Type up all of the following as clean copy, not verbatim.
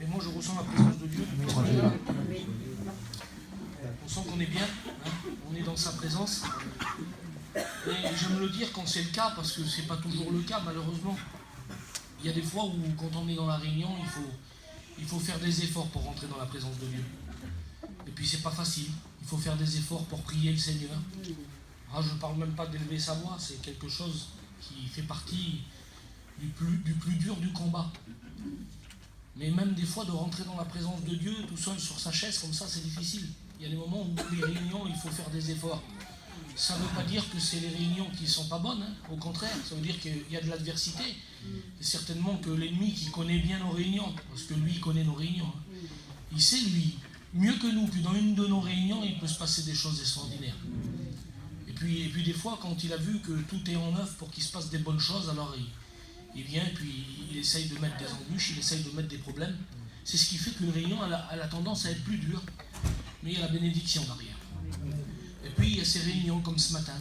Et moi, je ressens la présence de Dieu. On sent qu'on est bien, hein, on est dans sa présence. Et j'aime le dire quand c'est le cas, parce que c'est pas toujours le cas, malheureusement. Il y a des fois où, quand on est dans la réunion, il faut faire des efforts pour rentrer dans la présence de Dieu. Et puis, c'est pas facile. Il faut faire des efforts pour prier le Seigneur. Ah, je ne parle même pas d'élever sa voix, c'est quelque chose qui fait partie du plus dur du combat. Mais même des fois, de rentrer dans la présence de Dieu tout seul sur sa chaise, comme ça, c'est difficile. Il y a des moments où les réunions, il faut faire des efforts. Ça ne veut pas dire que c'est les réunions qui ne sont pas bonnes, hein. Au contraire, ça veut dire qu'il y a de l'adversité. Et certainement que l'ennemi qui connaît bien nos réunions, parce que lui, il connaît nos réunions, hein. Il sait, lui, mieux que nous, que dans une de nos réunions, il peut se passer des choses extraordinaires. Et puis des fois, quand il a vu que tout est en œuvre pour qu'il se passe des bonnes choses, alors il vient et puis il essaye de mettre des embûches, il essaye de mettre des problèmes. C'est ce qui fait qu'une réunion, elle a tendance à être plus dure, mais il y a la bénédiction derrière. Et puis il y a ces réunions comme ce matin.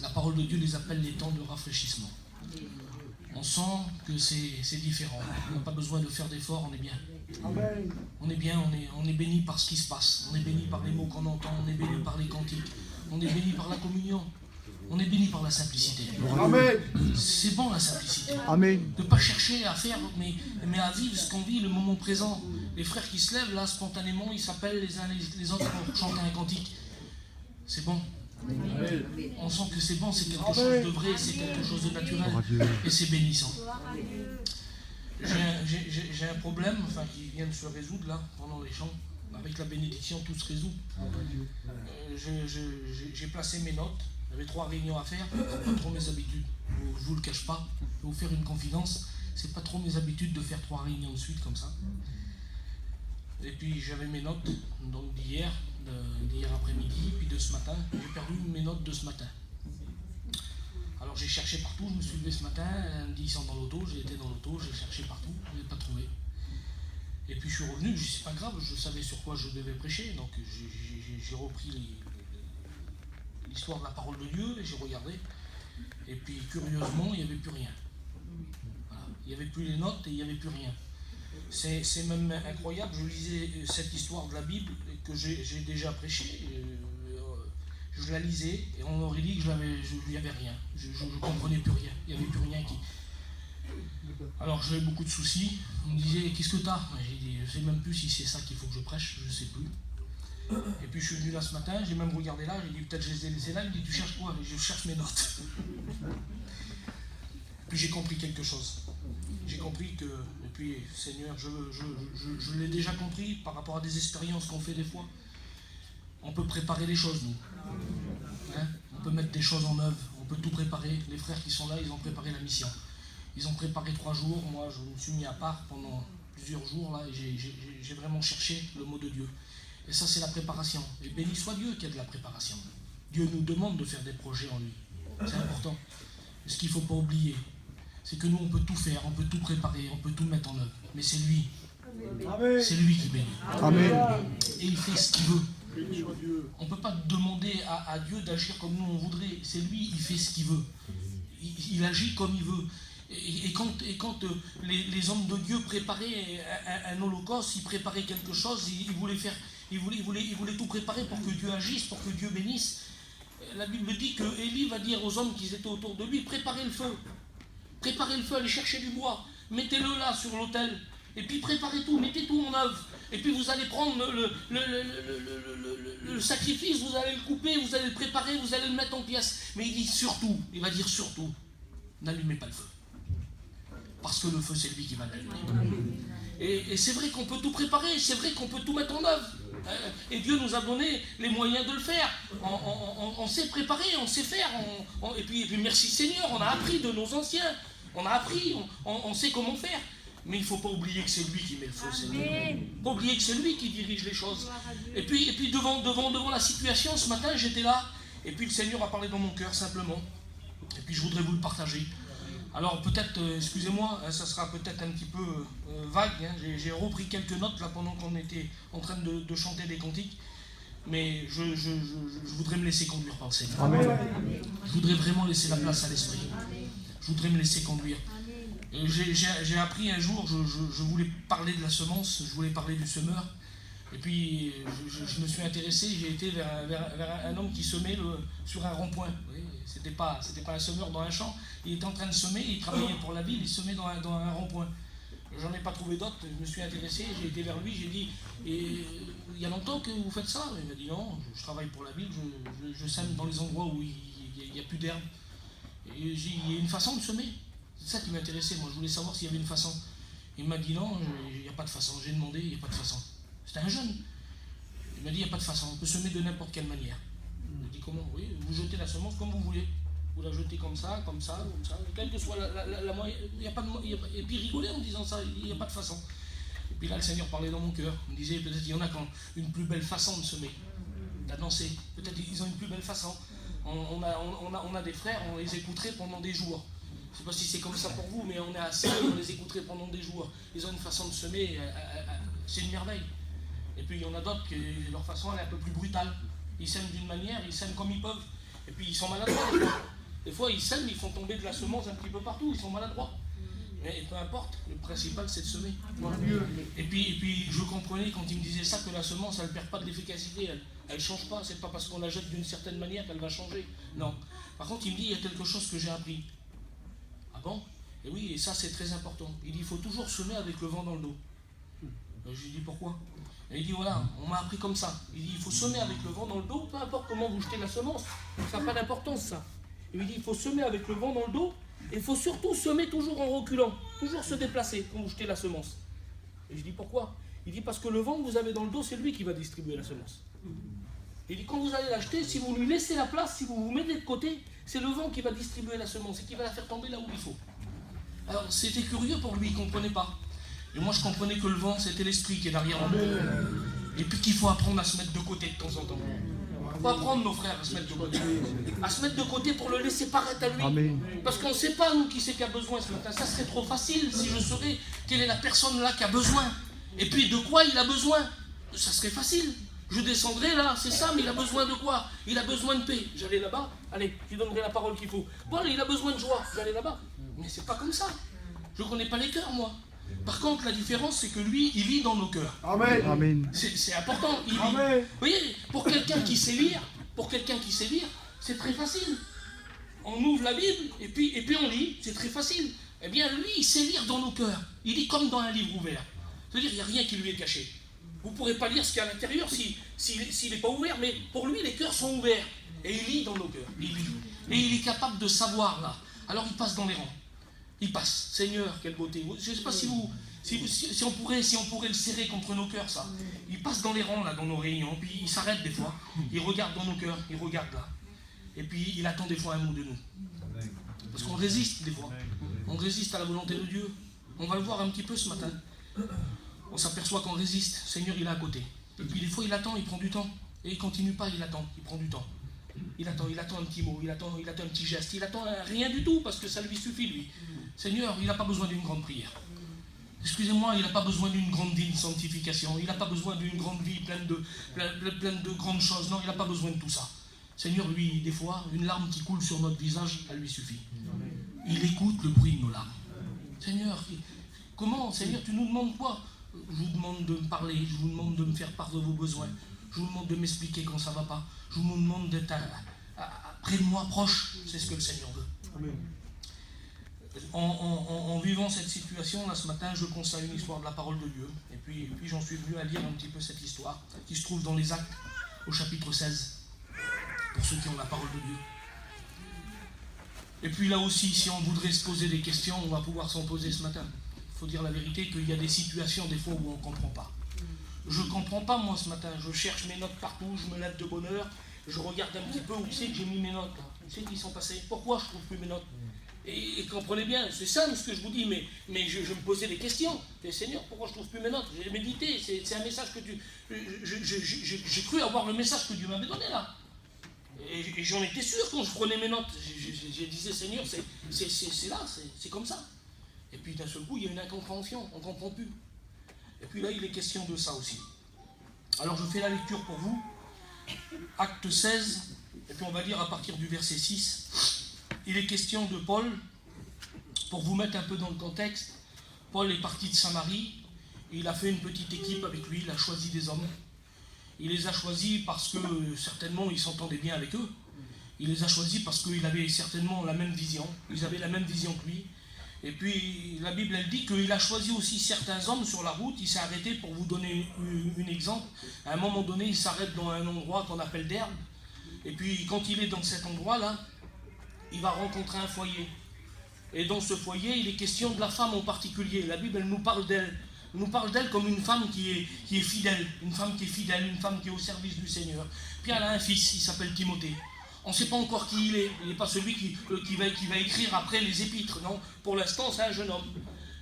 La parole de Dieu les appelle les temps de rafraîchissement. On sent que c'est différent. On n'a pas besoin de faire d'efforts, on est bien. On est bien, on est béni par ce qui se passe. On est béni par les mots qu'on entend, on est béni par les cantiques. On est béni par la communion. On est béni par la simplicité. Amen. C'est bon la simplicité. Amen. De ne pas chercher à faire, mais à vivre ce qu'on vit, le moment présent. Les frères qui se lèvent là spontanément, ils s'appellent les uns les autres pour chanter un cantique. C'est bon. Amen. On sent que c'est bon, c'est quelque chose de vrai, c'est quelque chose de naturel. Et c'est bénissant. J'ai un problème, enfin qui vient de se résoudre là, pendant les chants. Avec la bénédiction, tout se résout. J'ai placé mes notes. J'avais 3 réunions à faire. C'est pas trop mes habitudes. Je vous le cache pas. Je vais vous faire une confidence. C'est pas trop mes habitudes de faire 3 réunions de suite comme ça. Et puis j'avais mes notes donc d'hier après-midi, puis de ce matin. J'ai perdu mes notes de ce matin. Alors j'ai cherché partout. Je me suis levé ce matin. Elle me dit ils sont dans l'auto. J'ai été dans l'auto. J'ai cherché partout. Je ne l'ai pas trouvé. Et puis je suis revenu, je dis c'est pas grave, je savais sur quoi je devais prêcher, donc j'ai repris l'histoire de la parole de Dieu, et j'ai regardé, et puis curieusement, il n'y avait plus rien. Voilà. Il n'y avait plus les notes et il n'y avait plus rien. C'est même incroyable, je lisais cette histoire de la Bible que j'ai déjà prêchée, je la lisais, et on aurait dit que il n'y avait rien, je ne comprenais plus rien, il n'y avait plus rien qui... Alors j'avais beaucoup de soucis, on me disait qu'est-ce que t'as? J'ai dit je sais même plus si c'est ça qu'il faut que je prêche, je sais plus. Et puis je suis venu là ce matin, j'ai même regardé là, j'ai dit peut-être je les ai laissés là, il me dit tu cherches quoi? Je cherche mes notes. Puis j'ai compris quelque chose. J'ai compris que, et puis Seigneur, je l'ai déjà compris par rapport à des expériences qu'on fait des fois. On peut préparer les choses nous. Hein? On peut mettre des choses en œuvre, on peut tout préparer. Les frères qui sont là, ils ont préparé la mission. Ils ont préparé 3 jours, moi je me suis mis à part pendant plusieurs jours là, et j'ai vraiment cherché le mot de Dieu. Et ça c'est la préparation. Et béni soit Dieu qui a de la préparation. Dieu nous demande de faire des projets en lui. C'est important. Et ce qu'il ne faut pas oublier, c'est que nous on peut tout faire, on peut tout préparer, on peut tout mettre en œuvre. Mais c'est lui. C'est lui qui bénit. Amen. Et il fait ce qu'il veut. On ne peut pas demander à Dieu d'agir comme nous on voudrait. C'est lui, il fait ce qu'il veut. Il agit comme il veut. Et quand les hommes de Dieu préparaient un holocauste, ils préparaient quelque chose, ils voulaient tout préparer pour que Dieu agisse, pour que Dieu bénisse. La Bible dit que Élie va dire aux hommes qui étaient autour de lui, préparez le feu, allez chercher du bois, mettez-le là sur l'autel, et puis préparez tout, mettez tout en œuvre. Et puis vous allez prendre le sacrifice, vous allez le couper, vous allez le préparer, vous allez le mettre en pièces. Mais il dit surtout, il va dire surtout, n'allumez pas le feu. Parce que le feu, c'est lui qui va l'allumer. Et c'est vrai qu'on peut tout préparer, c'est vrai qu'on peut tout mettre en œuvre. Et Dieu nous a donné les moyens de le faire. On sait préparer, on sait faire. Et puis merci Seigneur, on a appris de nos anciens. On a appris, on sait comment faire. Mais il ne faut pas oublier que c'est lui qui met le feu. Il ne faut pas oublier que c'est lui qui dirige les choses. Et puis devant la situation, ce matin, j'étais là. Et puis le Seigneur a parlé dans mon cœur simplement. Et puis je voudrais vous le partager. Alors peut-être, excusez-moi, ça sera peut-être un petit peu vague. Hein. J'ai repris quelques notes là pendant qu'on était en train de chanter des cantiques. Mais je voudrais me laisser conduire par le Seigneur. Amen. Je voudrais vraiment laisser la place à l'Esprit. Je voudrais me laisser conduire. J'ai appris un jour, je voulais parler de la semence, je voulais parler du semeur. Et puis je me suis intéressé, j'ai été vers un homme qui semait sur un rond-point. C'était pas un semeur dans un champ, il était en train de semer, il travaillait pour la ville, il semait dans un rond-point. J'en ai pas trouvé d'autres, je me suis intéressé, j'ai été vers lui, j'ai dit, et il y a longtemps que vous faites ça? Il m'a dit non, je travaille pour la ville, je sème dans les endroits où il n'y a plus d'herbe. Et j'ai dit, il y a une façon de semer. C'est ça qui m'intéressait, moi je voulais savoir s'il y avait une façon. Il m'a dit non, il n'y a pas de façon. J'ai demandé, il n'y a pas de façon. C'était un jeune. Il m'a dit, il n'y a pas de façon, on peut semer de n'importe quelle manière. Il dit comment? Oui, vous jetez la semence comme vous voulez. Vous la jetez comme ça, quelle que soit la moyenne. Et puis il rigolait en disant ça, il n'y a pas de façon. Et puis là, le Seigneur parlait dans mon cœur. Il me disait, peut-être il y en a qui ont une plus belle façon de semer, d'avancer. Peut-être ils ont une plus belle façon. On a des frères, on les écouterait pendant des jours. Je ne sais pas si c'est comme ça pour vous, mais on est assis, on les écouterait pendant des jours. Ils ont une façon de semer, c'est une merveille. Et puis il y en a d'autres que leur façon elle est un peu plus brutale. Ils sèment d'une manière, ils sèment comme ils peuvent. Et puis ils sont maladroits. Des fois ils sèment, ils font tomber de la semence un petit peu partout, ils sont maladroits. Mais peu importe, le principal c'est de semer. Et puis je comprenais quand il me disait ça que la semence elle ne perd pas de l'efficacité, elle ne change pas, c'est pas parce qu'on la jette d'une certaine manière qu'elle va changer. Non. Par contre il me dit il y a quelque chose que j'ai appris. Ah bon? Et oui, et ça c'est très important. Il dit il faut toujours semer avec le vent dans le dos. Je lui dis pourquoi? Et il dit voilà, on m'a appris comme ça. Il dit il faut semer avec le vent dans le dos, peu importe comment vous jetez la semence, ça n'a pas d'importance ça. Il dit il faut semer avec le vent dans le dos, et il faut surtout semer toujours en reculant, toujours se déplacer quand vous jetez la semence. Et je dis pourquoi? Il dit parce que le vent que vous avez dans le dos, c'est lui qui va distribuer la semence. Il dit quand vous allez l'acheter, si vous lui laissez la place, si vous vous mettez de côté, c'est le vent qui va distribuer la semence et qui va la faire tomber là où il faut. Alors c'était curieux pour lui, il ne comprenait pas. Et moi je comprenais que le vent c'était l'esprit qui est derrière nous. Et puis qu'il faut apprendre à se mettre de côté de temps en temps. Il faut apprendre nos frères à se mettre de côté. À se mettre de côté pour le laisser paraître à lui. Amen. Parce qu'on ne sait pas nous qui c'est qui a besoin ce matin. Ça serait trop facile si je saurais quelle est la personne là qui a besoin. Et puis de quoi il a besoin. Ça serait facile. Je descendrai là, c'est ça, mais il a besoin de quoi? Il a besoin de paix. J'allais là-bas, allez, je lui donnerai la parole qu'il faut. Bon, il a besoin de joie, j'allais là-bas. Mais c'est pas comme ça. Je ne connais pas les cœurs, moi. Par contre, la différence, c'est que lui, il lit dans nos cœurs. Amen. Amen. C'est important. Il lit. Amen. Vous voyez, pour quelqu'un qui sait lire, c'est très facile. On ouvre la Bible et puis on lit, c'est très facile. Eh bien, lui, il sait lire dans nos cœurs. Il lit comme dans un livre ouvert. C'est-à-dire, il n'y a rien qui lui est caché. Vous ne pourrez pas lire ce qu'il y a à l'intérieur s'il n'est pas ouvert, mais pour lui, les cœurs sont ouverts. Et il lit dans nos cœurs. Il lit. Et il est capable de savoir, là. Alors, il passe dans les rangs. Il passe. Seigneur, quelle beauté. Je ne sais pas si on pourrait le serrer contre nos cœurs, ça. Il passe dans les rangs, là, dans nos réunions, puis il s'arrête des fois. Il regarde dans nos cœurs, il regarde là. Et puis, il attend des fois un mot de nous. Parce qu'on résiste, des fois. On résiste à la volonté de Dieu. On va le voir un petit peu ce matin. On s'aperçoit qu'on résiste. Seigneur, il est à côté. Et puis, des fois, il attend, il prend du temps. Et il ne continue pas, il attend, il prend du temps. Il attend un petit mot, il attend un petit geste, il attend rien du tout parce que ça lui suffit, lui. Seigneur, il n'a pas besoin d'une grande prière. Excusez-moi, il n'a pas besoin d'une grande vie de sanctification, il n'a pas besoin d'une grande vie pleine de grandes choses. Non, il n'a pas besoin de tout ça. Seigneur, lui, des fois, une larme qui coule sur notre visage, elle lui suffit. Il écoute le bruit de nos larmes. Seigneur, comment, Seigneur, tu nous demandes quoi? Je vous demande de me parler, je vous demande de me faire part de vos besoins. Je vous demande de m'expliquer quand ça ne va pas. Je vous demande d'être près de moi, proche. C'est ce que le Seigneur veut. Amen. En vivant cette situation, là, ce matin, je constate une histoire de la parole de Dieu. Et puis j'en suis venu à lire un petit peu cette histoire, qui se trouve dans les Actes, au chapitre 16, pour ceux qui ont la parole de Dieu. Et puis là aussi, si on voudrait se poser des questions, on va pouvoir s'en poser ce matin. Il faut dire la vérité qu'il y a des situations, des fois, où on ne comprend pas. Je ne comprends pas, moi, ce matin. Je cherche mes notes partout, je me lève de bonne heure, je regarde un petit peu où c'est que j'ai mis mes notes. Où c'est qu'ils sont passés? Pourquoi je ne trouve plus mes notes? Et comprenez bien, c'est simple ce que je vous dis, mais je me posais des questions. Et Seigneur, pourquoi je ne trouve plus mes notes? J'ai médité, c'est un message que j'ai cru avoir le message que Dieu m'avait donné là. Et j'en étais sûr quand je prenais mes notes. Je disais, Seigneur, c'est là, c'est comme ça. Et puis d'un seul coup, il y a une incompréhension, on ne comprend plus. Et puis là, il est question de ça aussi. Alors je fais la lecture pour vous. Acte 16, et puis on va lire à partir du verset 6. Il est question de Paul Pour vous mettre un peu dans le contexte, Paul est parti de Samarie, et il a fait une petite équipe avec lui, il a choisi des hommes. Il les a choisis parce que certainement il s'entendait bien avec eux. Il les a choisis parce qu'il avait certainement la même vision. Ils avaient la même vision que lui. Et puis la Bible elle dit qu'il a choisi aussi certains hommes sur la route. Il s'est arrêté, pour vous donner un exemple. À un moment donné, il s'arrête dans un endroit qu'on appelle d'herbe. Et puis quand il est dans cet endroit-là, il va rencontrer un foyer. Et dans ce foyer, il est question de la femme en particulier. La Bible elle nous parle d'elle. Elle nous parle d'elle comme une femme qui est fidèle. Une femme qui est fidèle, une femme qui est au service du Seigneur. Puis elle a un fils, il s'appelle Timothée. On ne sait pas encore qui il est. Il n'est pas celui qui va écrire après les épîtres, non. Pour l'instant, c'est un jeune homme.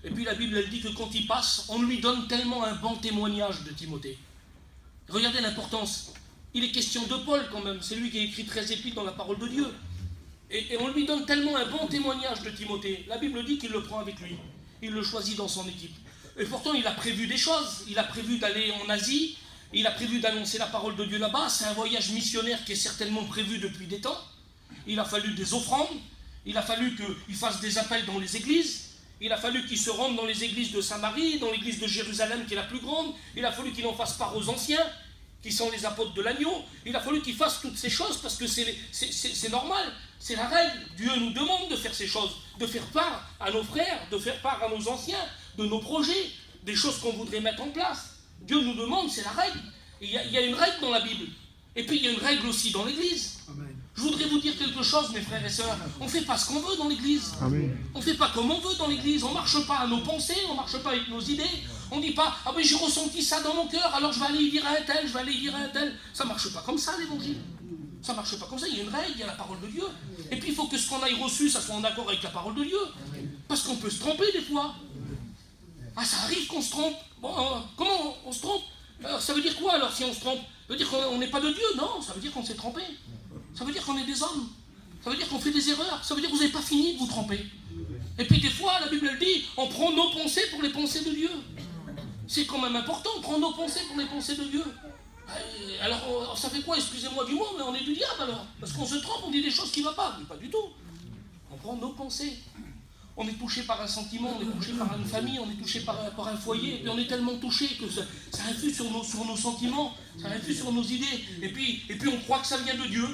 Et puis la Bible, elle dit que quand il passe, on lui donne tellement un bon témoignage de Timothée. Regardez l'importance. Il est question de Paul quand même. C'est lui qui a écrit 13 épîtres dans la parole de Dieu. Et on lui donne tellement un bon témoignage de Timothée. La Bible dit qu'il le prend avec lui. Il le choisit dans son équipe. Et pourtant, il a prévu des choses. Il a prévu d'aller en Asie. Il a prévu d'annoncer la parole de Dieu là-bas. C'est un voyage missionnaire qui est certainement prévu depuis des temps. Il a fallu des offrandes. Il a fallu qu'il fasse des appels dans les églises. Il a fallu qu'il se rende dans les églises de Samarie, dans l'église de Jérusalem qui est la plus grande. Il a fallu qu'il en fasse part aux anciens, qui sont les apôtres de l'agneau. Il a fallu qu'il fasse toutes ces choses parce que c'est normal. C'est la règle. Dieu nous demande de faire ces choses, de faire part à nos frères, de faire part à nos anciens, de nos projets, des choses qu'on voudrait mettre en place. Dieu nous demande, c'est la règle. Il y a une règle dans la Bible. Et puis il y a une règle aussi dans l'Église. Amen. Je voudrais vous dire quelque chose, mes frères et sœurs. On ne fait pas ce qu'on veut dans l'Église. Amen. On ne fait pas comme on veut dans l'Église. On ne marche pas à nos pensées, on ne marche pas avec nos idées. On ne dit pas, ah ben j'ai ressenti ça dans mon cœur, alors je vais aller y dire à un tel, je vais aller y dire à un tel. Ça ne marche pas comme ça, l'Évangile. Ça ne marche pas comme ça. Il y a une règle, il y a la parole de Dieu. Et puis il faut que ce qu'on aille reçu, ça soit en accord avec la parole de Dieu. Parce qu'on peut se tromper des fois. Ah, ça arrive qu'on se trompe. Bon, comment on se trompe? Alors, ça veut dire quoi alors si on se trompe? Ça veut dire qu'on n'est pas de Dieu? Non, ça veut dire qu'on s'est trompé. Ça veut dire qu'on est des hommes. Ça veut dire qu'on fait des erreurs. Ça veut dire que vous n'avez pas fini de vous tromper. Et puis des fois, la Bible elle dit, on prend nos pensées pour les pensées de Dieu. C'est quand même important, on prend nos pensées pour les pensées de Dieu. Alors, ça fait quoi? Excusez-moi du mot, mais on est du diable alors. Parce qu'on se trompe, on dit des choses qui ne vont pas. Mais pas du tout. On prend nos pensées. On est touché par un sentiment, on est touché par une famille, on est touché par un foyer, et puis on est tellement touché que ça influe sur nos sentiments, ça influe sur nos idées, et puis on croit que ça vient de Dieu.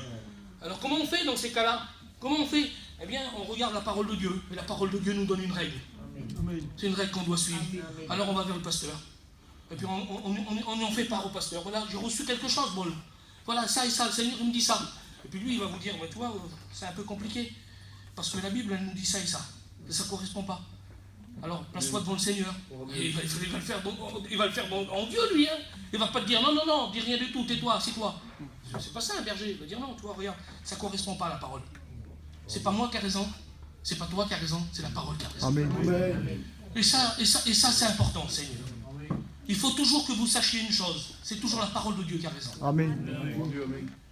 Alors comment on fait dans ces cas-là? Comment on fait? Eh bien, on regarde la parole de Dieu, et la parole de Dieu nous donne une règle. C'est une règle qu'on doit suivre. Alors on va vers le pasteur, et puis on en fait part au pasteur. Voilà, j'ai reçu quelque chose, bon, voilà, ça et ça, le Seigneur il me dit ça. Et puis lui, il va vous dire, tu vois, c'est un peu compliqué, parce que la Bible, elle nous dit ça et ça. Ça ne correspond pas. Alors, place-toi devant le Seigneur. Et il va le faire en Dieu, lui. Hein. Il ne va pas te dire non, dis rien du tout, tais-toi, assieds-toi. C'est pas ça, un berger. Il va dire non, toi, regarde, ça ne correspond pas à la parole. C'est pas moi qui ai raison, c'est pas toi qui as raison, c'est la parole qui a raison. Amen. Et ça c'est important, Seigneur. Il faut toujours que vous sachiez une chose, c'est toujours la parole de Dieu qui a raison. Amen.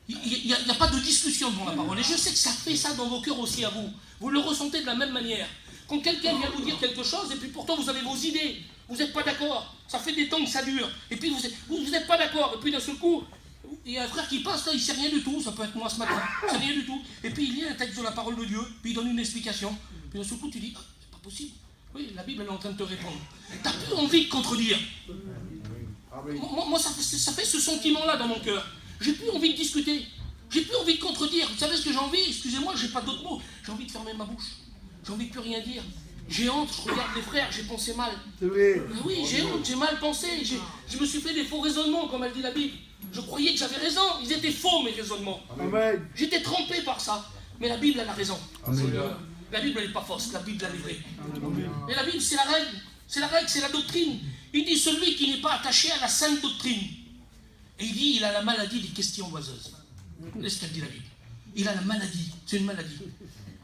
Il n'y a pas de discussion devant la parole. Et je sais que ça fait ça dans vos cœurs aussi à vous. Vous le ressentez de la même manière. Quand quelqu'un vient vous dire quelque chose, et puis pourtant vous avez vos idées, vous n'êtes pas d'accord, ça fait des temps que ça dure, et puis vous n'êtes pas d'accord, et puis d'un seul coup, il y a un frère qui passe là, il ne sait rien du tout, ça peut être moi ce matin, il ne sait rien du tout, et puis il lit un texte de la parole de Dieu, puis il donne une explication, puis d'un seul coup tu dis, c'est pas possible, oui, la Bible elle est en train de te répondre. Tu n'as plus envie de contredire. Moi ça fait ce sentiment-là dans mon cœur. J'ai plus envie de discuter. J'ai plus envie de contredire. Vous savez ce que j'ai envie? Excusez-moi, j'ai pas d'autres mots. J'ai envie de fermer ma bouche. J'ai envie de plus rien dire. J'ai honte, je regarde les frères, j'ai pensé mal. Oui, j'ai honte, j'ai mal pensé. Je me suis fait des faux raisonnements, comme elle dit la Bible. Je croyais que j'avais raison. Ils étaient faux, mes raisonnements. Amen. J'étais trompé par ça. Mais la Bible, elle a raison. Amen. La Bible, elle n'est pas fausse. La Bible, elle est vraie. Et la Bible, c'est la règle. C'est la règle, c'est la doctrine. Il dit celui qui n'est pas attaché à la sainte doctrine. Et il dit, il a la maladie des questions oiseuses. C'est ce qu'elle dit la Bible. Il a la maladie, c'est une maladie.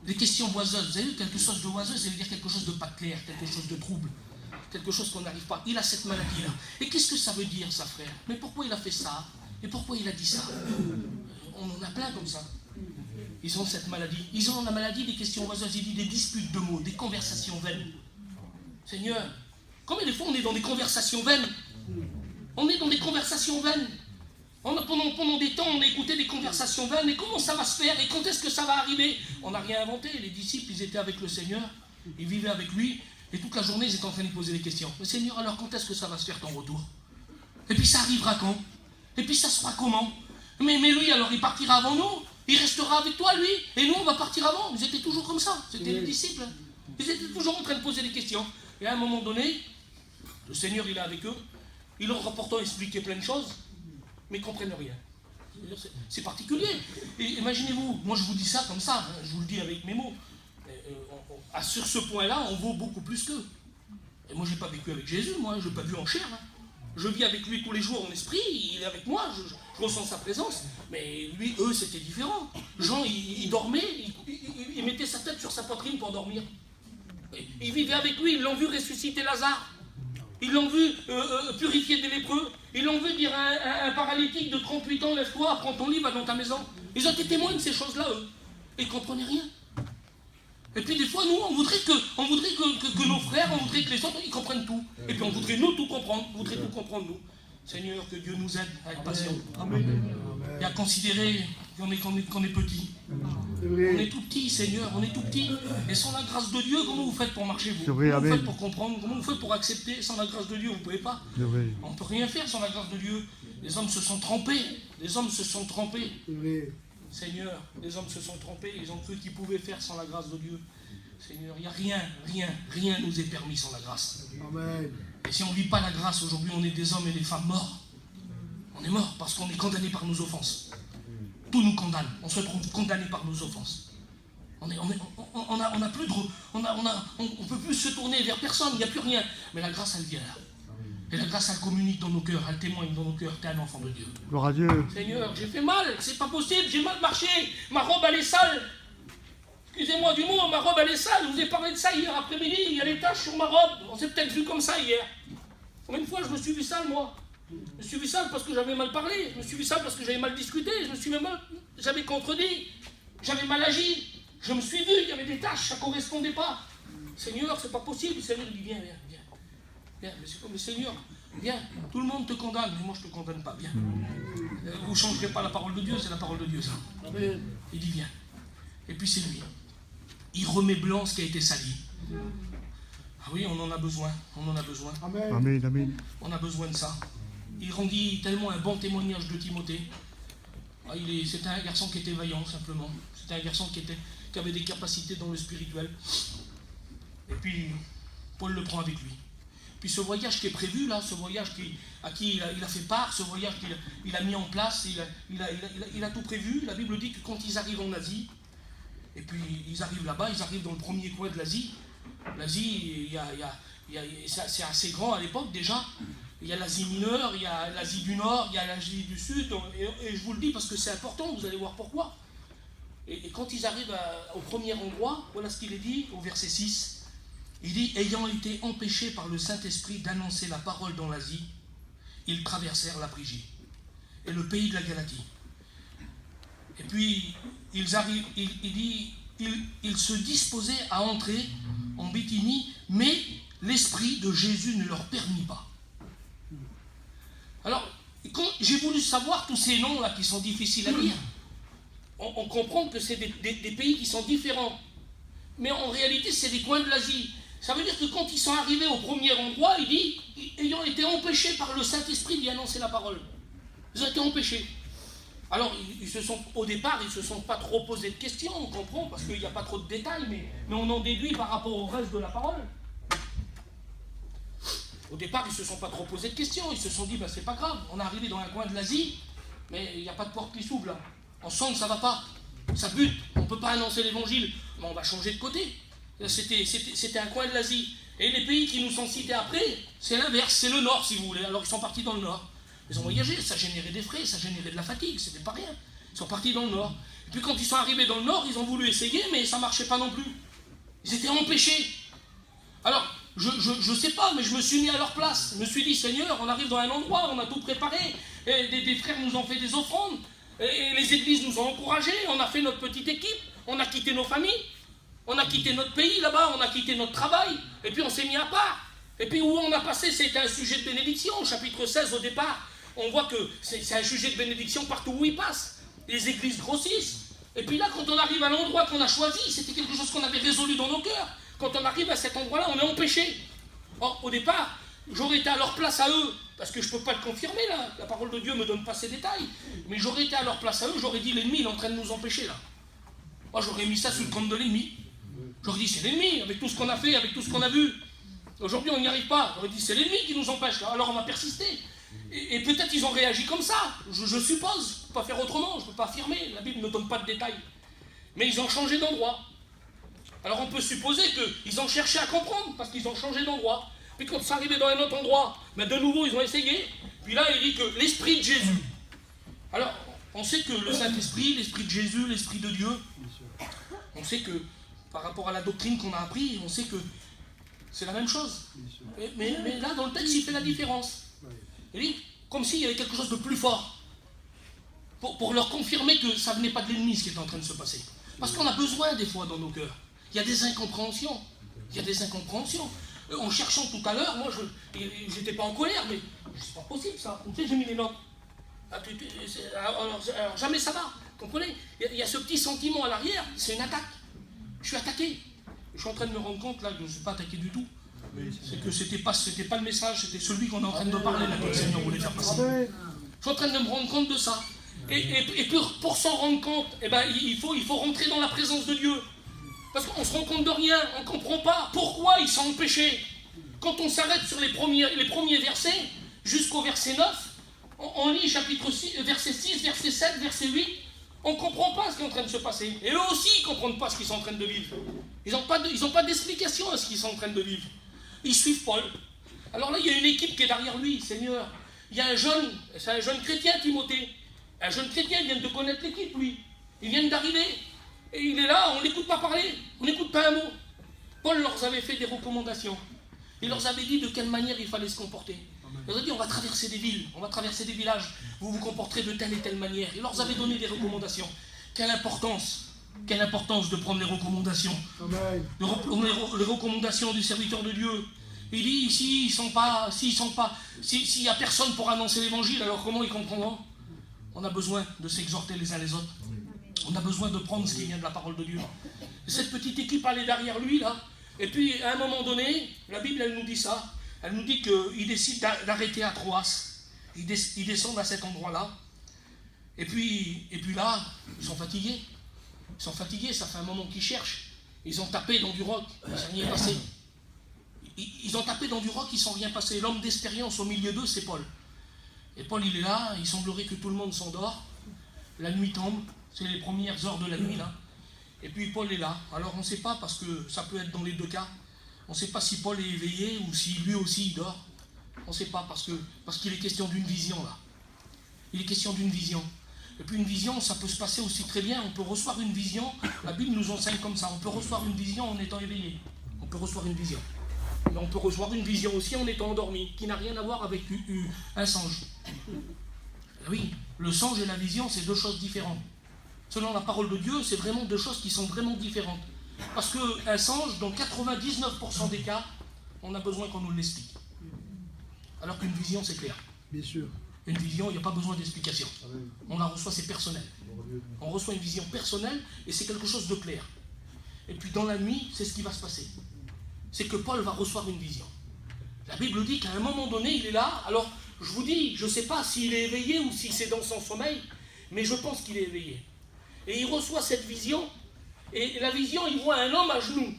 Les questions oiseuses, vous avez vu, quelque chose de oiseux, ça veut dire quelque chose de pas clair, quelque chose de trouble, quelque chose qu'on n'arrive pas. Il a cette maladie-là. Et qu'est-ce que ça veut dire, ça, frère? Mais pourquoi il a fait ça? Et pourquoi il a dit ça? On en a plein comme ça. Ils ont cette maladie. Ils ont la maladie des questions oiseuses. Il dit des disputes de mots, des conversations vaines. Seigneur, combien de fois on est dans des conversations vaines? On est dans des conversations vaines. Pendant des temps, on a écouté des conversations vaines. Et comment ça va se faire? Et quand est-ce que ça va arriver? On n'a rien inventé. Les disciples, ils étaient avec le Seigneur. Ils vivaient avec lui, et toute la journée, ils étaient en train de lui poser des questions. Mais Seigneur, alors quand est-ce que ça va se faire ton retour? Et puis ça arrivera quand? Et puis ça se fera comment? Mais lui, alors il partira avant nous, il restera avec toi, lui, et nous, on va partir avant. Ils étaient toujours comme ça, c'était les disciples. Ils étaient toujours en train de poser des questions. Et à un moment donné, le Seigneur, il est avec eux, il leur rapportant expliquer plein de choses, mais ils ne comprennent rien. C'est particulier. Et imaginez-vous, moi je vous dis ça comme ça, hein, je vous le dis avec mes mots. Sur ce point-là, on vaut beaucoup plus qu'eux. Et moi, je n'ai pas vécu avec Jésus, moi, je ne l'ai pas vu en chair. Hein. Je vis avec lui tous les jours en esprit, il est avec moi, je ressens sa présence. Mais lui, eux, c'était différent. Jean, il dormait, il mettait sa tête sur sa poitrine pour dormir. Ils vivaient avec lui, ils l'ont vu ressusciter Lazare. Ils l'ont vu purifier des lépreux. Ils l'ont vu dire à un paralytique de 38 ans, lève-toi, prends ton lit, va dans ta maison. Ils ont été témoins de ces choses-là, eux. Et ils ne comprenaient rien. Et puis des fois, nous, on voudrait que nos frères, on voudrait que les autres, ils comprennent tout. Et puis on voudrait nous tout comprendre, on voudrait tout comprendre, nous. Seigneur, que Dieu nous aide à être patient. Et à considérer qu'on est petit. On est tout petit, Seigneur, on est tout petit. Et sans la grâce de Dieu, comment vous faites pour marcher, vous? Comment vous faites pour comprendre? Comment vous faites pour accepter? Sans la grâce de Dieu, vous ne pouvez pas. On ne peut rien faire sans la grâce de Dieu. Les hommes se sont trempés. Les hommes se sont trempés. Seigneur, les hommes se sont trompés. Ils ont cru qu'ils pouvaient faire sans la grâce de Dieu. Seigneur, il n'y a rien nous est permis sans la grâce. Amen. Et si on ne vit pas la grâce, aujourd'hui, on est des hommes et des femmes morts. On est morts parce qu'on est condamnés par nos offenses. Tout nous condamne. On se trouve condamné par nos offenses. On n'a plus de... On ne peut plus se tourner vers personne, il n'y a plus rien. Mais la grâce, elle vient là. Et la grâce, elle communique dans nos cœurs, elle témoigne dans nos cœurs. T'es un enfant de Dieu. Gloire à Dieu. Seigneur, j'ai fait mal, c'est pas possible, j'ai mal marché. Ma robe, elle est sale. Excusez-moi du mot, ma robe, elle est sale. Je vous ai parlé de ça hier après-midi. Il y a des taches sur ma robe. On s'est peut-être vu comme ça hier. Combien de fois je me suis vu sale, moi? Je me suis vu sale parce que j'avais mal parlé. Je me suis vu sale parce que j'avais mal discuté. J'avais contredit. J'avais mal agi. Je me suis vu, il y avait des taches, ça ne correspondait pas. Seigneur, c'est pas possible. Le Seigneur dit, viens. Mais c'est comme le Seigneur. Viens, tout le monde te condamne, mais moi je ne te condamne pas. Viens. Vous ne changerez pas la parole de Dieu, c'est la parole de Dieu, ça. Il dit, viens. Et puis c'est lui. Il remet blanc ce qui a été sali. Ah oui, on en a besoin. Amen, amen. On a besoin de ça. Il rendit tellement un bon témoignage de Timothée. Ah, c'était un garçon qui était vaillant, simplement. C'était un garçon qui avait des capacités dans le spirituel. Et puis, Paul le prend avec lui. Puis ce voyage qui est prévu, là, ce voyage à qui il a fait part, ce voyage qu'il a mis en place, il a tout prévu. La Bible dit que quand ils arrivent en Asie, et puis ils arrivent là-bas, ils arrivent dans le premier coin de l'Asie. L'Asie, c'est assez grand à l'époque déjà. Il y a l'Asie mineure, il y a l'Asie du Nord, il y a l'Asie du Sud. Et je vous le dis parce que c'est important, vous allez voir pourquoi. Et quand ils arrivent au premier endroit, voilà ce qu'il est dit au verset 6. Il dit, ayant été empêchés par le Saint-Esprit d'annoncer la parole dans l'Asie, ils traversèrent la Phrygie et le pays de la Galatie. Et puis, ils arrivent, il dit, ils se disposaient à entrer en Bithynie, mais l'Esprit de Jésus ne leur permit pas. Alors, quand j'ai voulu savoir tous ces noms-là qui sont difficiles à lire, on comprend que c'est des pays qui sont différents. Mais en réalité, c'est des coins de l'Asie. Ça veut dire que quand ils sont arrivés au premier endroit, il dit, ayant été empêchés par le Saint-Esprit d'y annoncer la parole. Ils ont été empêchés. Alors, au départ, ils ne se sont pas trop posé de questions, on comprend, parce qu'il n'y a pas trop de détails, mais on en déduit par rapport au reste de la parole. Au départ, ils ne se sont pas trop posé de questions, ils se sont dit, c'est pas grave, on est arrivé dans un coin de l'Asie, mais il n'y a pas de porte qui s'ouvre là. On sent que ça ne va pas, ça bute, on ne peut pas annoncer l'évangile, mais on va changer de côté. C'était un coin de l'Asie. Et les pays qui nous sont cités après, c'est l'inverse, c'est le nord si vous voulez. Alors ils sont partis dans le nord. Ils ont voyagé, ça générait des frais, ça générait de la fatigue, c'était pas rien. Ils sont partis dans le nord. Et puis quand ils sont arrivés dans le nord, ils ont voulu essayer, mais ça marchait pas non plus. Ils étaient empêchés. Alors, je sais pas, mais je me suis mis à leur place. Je me suis dit, Seigneur, on arrive dans un endroit, on a tout préparé. Et des frères nous ont fait des offrandes. Et les églises nous ont encouragés. On a fait notre petite équipe. On a quitté nos familles. On a quitté notre pays là-bas, on a quitté notre travail, et puis on s'est mis à part. Et puis où on a passé, c'était un sujet de bénédiction. Au chapitre 16, au départ, on voit que c'est un sujet de bénédiction partout où il passe. Les églises grossissent. Et puis là, quand on arrive à l'endroit qu'on a choisi, c'était quelque chose qu'on avait résolu dans nos cœurs. quand on arrive à cet endroit-là, on est empêché. Or, au départ, j'aurais été à leur place à eux, parce que je ne peux pas le confirmer là, la parole de Dieu ne me donne pas ces détails, mais j'aurais été à leur place à eux, j'aurais dit l'ennemi il est en train de nous empêcher là. Moi j'aurais mis ça sous le compte de l'ennemi. J'aurais dit c'est l'ennemi, avec tout ce qu'on a fait, avec tout ce qu'on a vu. Aujourd'hui on n'y arrive pas. J'aurais dit c'est l'ennemi qui nous empêche là, alors on va persister. Et peut-être ils ont réagi comme ça, je suppose, je ne peux pas faire autrement, je ne peux pas affirmer, la Bible ne donne pas de détails. Mais ils ont changé d'endroit. Alors on peut supposer qu'ils ont cherché à comprendre, parce qu'ils ont changé d'endroit. Puis quand c'est arrivé dans un autre endroit, mais de nouveau ils ont essayé. Puis là il dit que l'Esprit de Jésus. Alors on sait que le Saint-Esprit, l'Esprit de Jésus, l'Esprit de Dieu, on sait que par rapport à la doctrine qu'on a appris, on sait que c'est la même chose. Mais là dans le texte il fait la différence. Il dit comme s'il y avait quelque chose de plus fort. Pour leur confirmer que ça ne venait pas de l'ennemi ce qui est en train de se passer. Parce qu'on a besoin des fois dans nos cœurs. Il y a des incompréhensions. Il y a des incompréhensions. En cherchant tout à l'heure, moi, j'étais pas en colère, mais c'est pas possible ça. Tu sais, j'ai mis les notes. Alors jamais ça va. Vous comprenez ? Il y a ce petit sentiment à l'arrière, c'est une attaque. Je suis attaqué. Je suis en train de me rendre compte là que je ne suis pas attaqué du tout. C'est que c'était pas le message, c'était celui qu'on est en train de parler là que le Seigneur voulait faire passer. Je suis en train de me rendre compte de ça. Et pour s'en rendre compte, eh ben, il faut rentrer dans la présence de Dieu. Parce qu'on ne se rend compte de rien, on ne comprend pas pourquoi ils sont empêchés. Quand on s'arrête sur les premiers versets, jusqu'au verset 9, on lit chapitre 6, verset 6, verset 7, verset 8, on ne comprend pas ce qui est en train de se passer. Et eux aussi, ils ne comprennent pas ce qu'ils sont en train de vivre. Ils n'ont pas d'explication à ce qu'ils sont en train de vivre. Ils suivent Paul. Alors là, il y a une équipe qui est derrière lui, Seigneur. Il y a c'est un jeune chrétien, Timothée. Un jeune chrétien, il vient de connaître l'équipe, lui. Il vient d'arriver. Et il est là, on n'écoute pas parler, on n'écoute pas un mot. Paul leur avait fait des recommandations. Il leur avait dit de quelle manière il fallait se comporter. Il leur a dit, on va traverser des villes, on va traverser des villages, vous vous comporterez de telle et telle manière. Il leur avait donné des recommandations. Quelle importance de prendre les recommandations. Les recommandations du serviteur de Dieu. Il dit, s'il n'y a personne pour annoncer l'évangile, alors comment ils comprendront ? On a besoin de s'exhorter les uns les autres. On a besoin de prendre ce qui vient de la parole de Dieu. Et cette petite équipe, elle est derrière lui, là. Et puis, à un moment donné, la Bible, elle nous dit ça. Elle nous dit qu'il décide d'arrêter à Troas. Ils descendent à cet endroit-là. Et puis là, ils sont fatigués. Ça fait un moment qu'ils cherchent. Ils ont tapé dans du roc, il ne s'est rien passé. Ils ont tapé dans du roc, il ne s'est rien passé. L'homme d'expérience au milieu d'eux, c'est Paul. Et Paul, il est là, il semblerait que tout le monde s'endort. La nuit tombe, c'est les premières heures de la nuit, là. Et puis Paul est là. Alors on ne sait pas, parce que ça peut être dans les deux cas. On ne sait pas si Paul est éveillé ou si lui aussi il dort. On ne sait pas, parce qu'il est question d'une vision, là. Il est question d'une vision. Et puis une vision, ça peut se passer aussi très bien. On peut recevoir une vision, la Bible nous enseigne comme ça. On peut recevoir une vision en étant éveillé. On peut recevoir une vision. Mais on peut recevoir une vision aussi en étant endormi, qui n'a rien à voir avec un songe. Oui, le songe et la vision, c'est deux choses différentes. Selon la parole de Dieu, c'est vraiment deux choses qui sont vraiment différentes. Parce qu'un songe, dans 99% des cas, on a besoin qu'on nous l'explique. Alors qu'une vision, c'est clair. Bien sûr. Une vision, il n'y a pas besoin d'explication. On la reçoit, c'est personnel. On reçoit une vision personnelle et c'est quelque chose de clair. Et puis dans la nuit, c'est ce qui va se passer. C'est que Paul va recevoir une vision. La Bible dit qu'à un moment donné, il est là. Alors, je vous dis, je ne sais pas s'il est éveillé ou si c'est dans son sommeil, mais je pense qu'il est éveillé. Et il reçoit cette vision, et la vision, il voit un homme à genoux.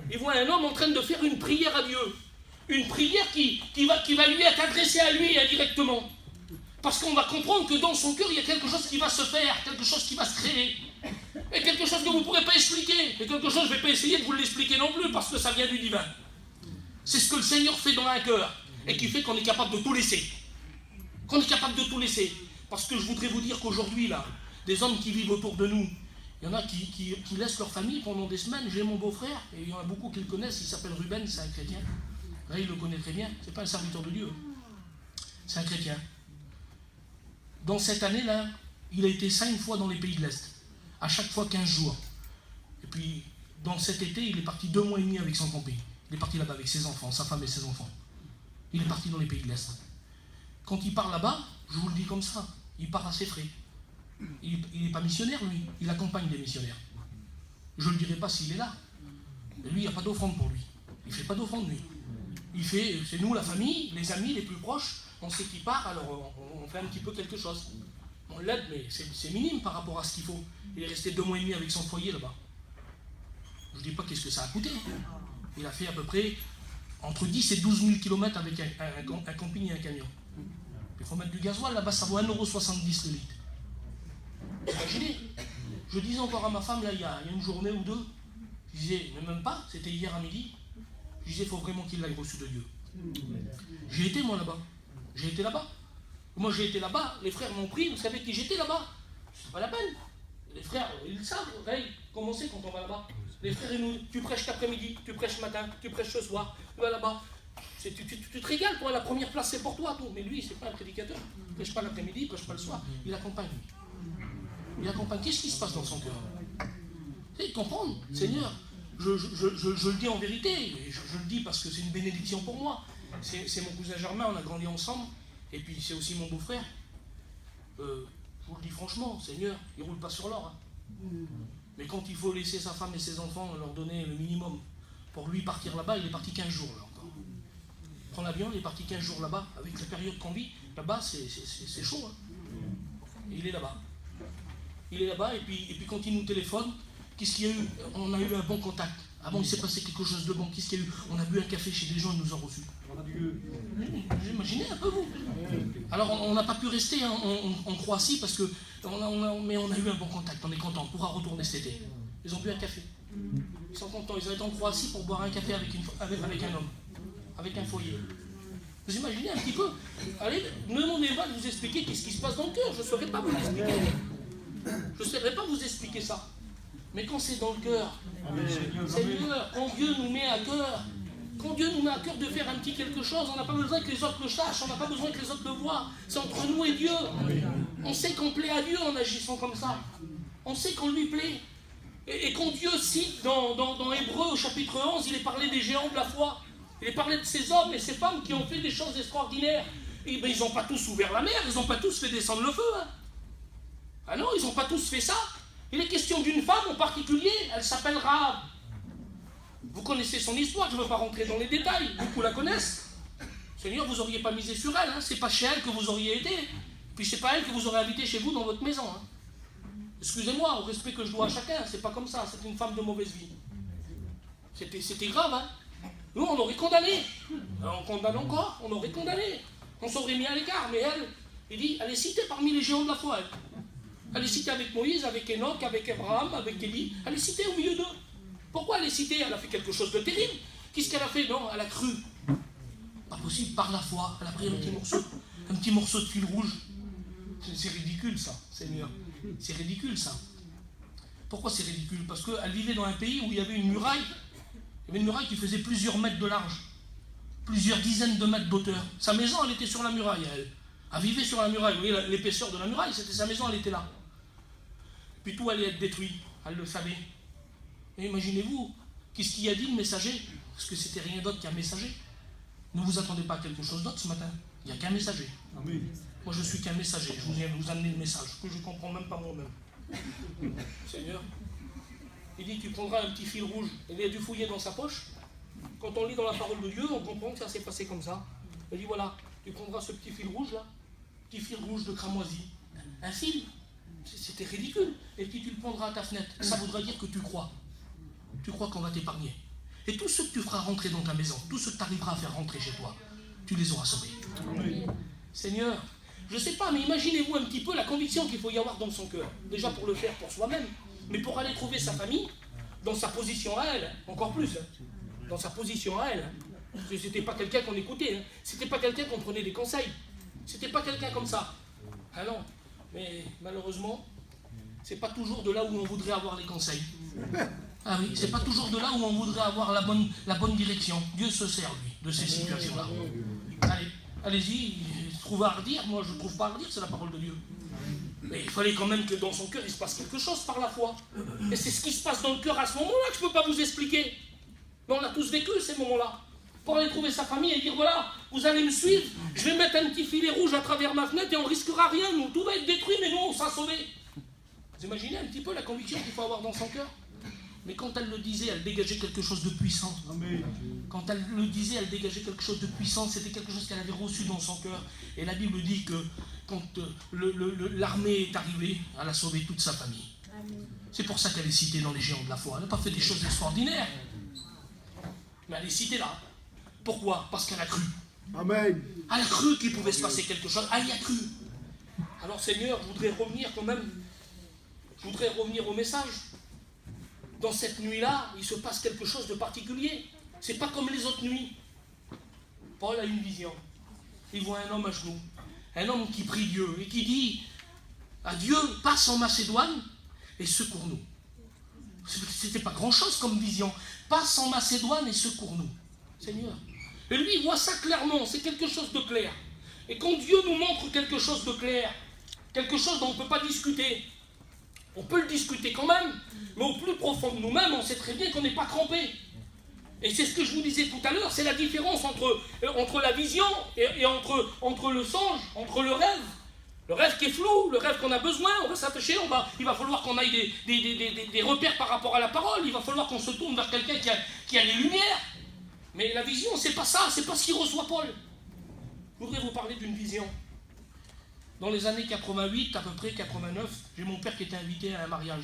Il voit un homme en train de faire une prière à Dieu. Une prière qui va lui être adressée à lui indirectement. Parce qu'on va comprendre que dans son cœur, il y a quelque chose qui va se faire, quelque chose qui va se créer. Et quelque chose que vous ne pourrez pas expliquer. Et quelque chose, je ne vais pas essayer de vous l'expliquer non plus, parce que ça vient du divin. C'est ce que le Seigneur fait dans un cœur, et qui fait qu'on est capable de tout laisser. Qu'on est capable de tout laisser. Parce que je voudrais vous dire qu'aujourd'hui, là, des hommes qui vivent autour de nous, il y en a qui laissent leur famille pendant des semaines. J'ai mon beau-frère, et il y en a beaucoup qui le connaissent, il s'appelle Ruben, c'est un chrétien. Là, il le connaît très bien, c'est pas un serviteur de Dieu. C'est un chrétien. Dans cette année-là, il a été 5 fois dans les pays de l'Est. À chaque fois 15 jours. Et puis, dans cet été, il est parti 2 mois et demi avec son camping. Il est parti là-bas avec ses enfants, sa femme et ses enfants. Il est parti dans les pays de l'Est. Quand il part là-bas, je vous le dis comme ça, il part à ses frais. Il n'est pas missionnaire, lui. Il accompagne des missionnaires. Je ne le dirai pas s'il est là. Et lui, il n'y a pas d'offrande pour lui. Il ne fait pas d'offrande, lui. Il fait, c'est nous, la famille, les amis les plus proches, on sait qui part, alors on fait un petit peu quelque chose. On l'aide, mais c'est minime par rapport à ce qu'il faut. Il est resté 2 mois et demi avec son foyer là-bas. Je ne dis pas qu'est-ce que ça a coûté. Il a fait à peu près entre 10 et 12 000 km avec un camping et un camion. Il faut mettre du gasoil, là-bas ça vaut 1,70 € le litre. Imaginez, je disais encore à ma femme, là, il y a une journée ou deux, je disais, mais même pas, c'était hier à midi, je disais, il faut vraiment qu'il l'aille reçu de Dieu. J'ai été moi là-bas, j'ai été là-bas. Moi j'ai été là-bas, les frères m'ont pris, vous savez qui j'étais là-bas? C'est pas la peine. Les frères, ils savent, comment c'est quand on va là-bas. Les frères, ils nous, tu prêches l'après-midi, tu prêches matin, tu prêches ce soir, tu vas là-bas. Tu te régales, toi, la première place c'est pour toi, tout. Mais lui, c'est pas un prédicateur. Il ne prêche pas l'après-midi, il ne prêche pas le soir, il accompagne. Il accompagne. Qu'est-ce qui se passe dans son cœur? C'est de comprendre, Seigneur. Je le dis en vérité, et je le dis parce que c'est une bénédiction pour moi. C'est mon cousin Germain, on a grandi ensemble, et puis c'est aussi mon beau-frère. Je vous le dis franchement, Seigneur, il ne roule pas sur l'or. Hein. Mais quand il faut laisser sa femme et ses enfants, leur donner le minimum, pour lui partir là-bas, il est parti 15 jours là encore. Il prend l'avion, il est parti 15 jours là-bas, avec la période qu'on vit, là-bas c'est chaud. Hein. Et il est là-bas. Il est là-bas, et puis quand il nous téléphone, qu'est-ce qu'il y a eu? On a eu un bon contact. Ah bon, il s'est passé quelque chose de bon. Qu'est-ce qu'il y a eu? On a bu un café chez des gens, ils nous ont reçus. Vous imaginez un peu, vous? Alors, on n'a pas pu rester en Croatie parce que mais on a eu un bon contact. On est content. On pourra retourner cet été. Ils ont bu un café. Ils sont contents. Ils ont été en Croatie pour boire un café avec un homme, avec un foyer. Vous imaginez un petit peu? Allez, ne demandez pas de vous expliquer qu'est-ce qui se passe dans le cœur. Je ne saurais pas vous l'expliquer. Je ne saurais pas vous expliquer ça. Mais quand c'est dans le cœur, Seigneur, quand Dieu nous met à cœur, de faire un petit quelque chose, on n'a pas besoin que les autres le sachent, on n'a pas besoin que les autres le voient. C'est entre nous et Dieu. On sait qu'on plaît à Dieu en agissant comme ça. On sait qu'on lui plaît. Et quand Dieu cite dans Hébreux au chapitre 11, il est parlé des géants de la foi. Il est parlé de ces hommes et ces femmes qui ont fait des choses extraordinaires. Et ben, ils n'ont pas tous ouvert la mer, ils n'ont pas tous fait descendre le feu. Hein. Ah non, ils n'ont pas tous fait ça. Il est question d'une femme en particulier, elle s'appelle Rahab. Vous connaissez son histoire, je ne veux pas rentrer dans les détails, beaucoup la connaissent. Seigneur, vous n'auriez pas misé sur elle, hein. C'est pas chez elle que vous auriez été, puis c'est pas elle que vous aurez invité chez vous dans votre maison. Hein. Excusez-moi, au respect que je dois à chacun, c'est pas comme ça, c'est une femme de mauvaise vie. C'était grave, hein. Nous, on aurait condamné. On condamne encore, on aurait condamné. On s'aurait mis à l'écart, mais elle, il dit, elle est citée parmi les géants de la foi, elle. Elle est citée avec Moïse, avec Enoch, avec Abraham, avec Élie. Elle est citée au milieu d'eux. Pourquoi elle est citée? Elle a fait quelque chose de terrible. Qu'est-ce qu'elle a fait? Non, elle a cru. Pas possible, par la foi. Elle a pris un petit morceau de fil rouge. C'est ridicule ça, Seigneur. C'est ridicule ça. Pourquoi c'est ridicule? Parce qu'elle vivait dans un pays où il y avait une muraille. Il y avait une muraille qui faisait plusieurs mètres de large. Plusieurs dizaines de mètres d'auteur. Sa maison, elle était sur la muraille, elle. Elle vivait sur la muraille. Vous voyez l'épaisseur de la muraille, c'était sa maison, elle était là. Puis tout allait être détruit. Elle le savait. Et imaginez-vous, qu'est-ce qu'il a dit le messager? Parce que c'était rien d'autre qu'un messager. Ne vous attendez pas à quelque chose d'autre ce matin. Il n'y a qu'un messager. Amen. Moi je suis qu'un messager. Je viens vous amener le message que je ne comprends même pas moi-même. Seigneur, il dit tu prendras un petit fil rouge. Il a dû fouiller dans sa poche. Quand on lit dans la parole de Dieu, on comprend que ça s'est passé comme ça. Il dit voilà, tu prendras ce petit fil rouge là, petit fil rouge de cramoisi. Un fil. C'était ridicule. Et puis tu le prendras à ta fenêtre. Ça voudrait dire que tu crois. Tu crois qu'on va t'épargner. Et tous ceux que tu feras rentrer dans ta maison, tous ceux que tu arriveras à faire rentrer chez toi, tu les auras sauvés. Oui. Seigneur, je ne sais pas, mais imaginez-vous un petit peu la conviction qu'il faut y avoir dans son cœur. Déjà pour le faire pour soi-même, mais pour aller trouver sa famille, dans sa position à elle, encore plus. Dans sa position à elle. C'était pas quelqu'un qu'on écoutait. C'était pas quelqu'un qu'on prenait des conseils. C'était pas quelqu'un comme ça. Ah non. Mais malheureusement, c'est pas toujours de là où on voudrait avoir les conseils. Ah oui, c'est pas toujours de là où on voudrait avoir la bonne direction. Dieu se sert, lui, de ces situations-là. Allez-y, trouvez à redire. Moi, je ne trouve pas à redire, c'est la parole de Dieu. Mais il fallait quand même que dans son cœur, il se passe quelque chose par la foi. Et c'est ce qui se passe dans le cœur à ce moment-là que je ne peux pas vous expliquer. Mais on a tous vécu ces moments-là. Pour aller trouver sa famille et dire, voilà, vous allez me suivre, je vais mettre un petit filet rouge à travers ma fenêtre et on ne risquera rien, nous, tout va être détruit, mais nous, on sera sauvés. Vous imaginez un petit peu la conviction qu'il faut avoir dans son cœur? Mais quand elle le disait, elle dégageait quelque chose de puissant. Amen. Quand elle le disait, elle dégageait quelque chose de puissant. C'était quelque chose qu'elle avait reçu dans son cœur. Et la Bible dit que quand l'armée est arrivée, elle a sauvé toute sa famille. C'est pour ça qu'elle est citée dans les géants de la foi. Elle n'a pas fait des choses extraordinaires. Mais elle est citée là. Pourquoi? Parce qu'elle a cru. Amen. Elle a cru qu'il pouvait se passer quelque chose. Elle y a cru. Alors Seigneur, je voudrais revenir quand même. Je voudrais revenir au message. Dans cette nuit-là, il se passe quelque chose de particulier. C'est pas comme les autres nuits. Paul a une vision. Il voit un homme à genoux. Un homme qui prie Dieu et qui dit à Dieu, passe en Macédoine et secours-nous. C'était pas grand-chose comme vision. Passe en Macédoine et secours-nous. Seigneur. Et lui, il voit ça clairement. C'est quelque chose de clair. Et quand Dieu nous montre quelque chose de clair, quelque chose dont on ne peut pas discuter, on peut le discuter quand même, mais au plus profond de nous-mêmes, on sait très bien qu'on n'est pas trempé. Et c'est ce que je vous disais tout à l'heure, c'est la différence entre la vision et entre le songe, entre le rêve. Le rêve qui est flou, le rêve qu'on a besoin, on va s'attacher, il va falloir qu'on aille des repères par rapport à la parole, il va falloir qu'on se tourne vers quelqu'un qui a les lumières. Mais la vision, c'est pas ça, c'est pas ce qu'il reçoit Paul. Je voudrais vous parler d'une vision. Dans les années 88, à peu près 89, j'ai mon père qui était invité à un mariage.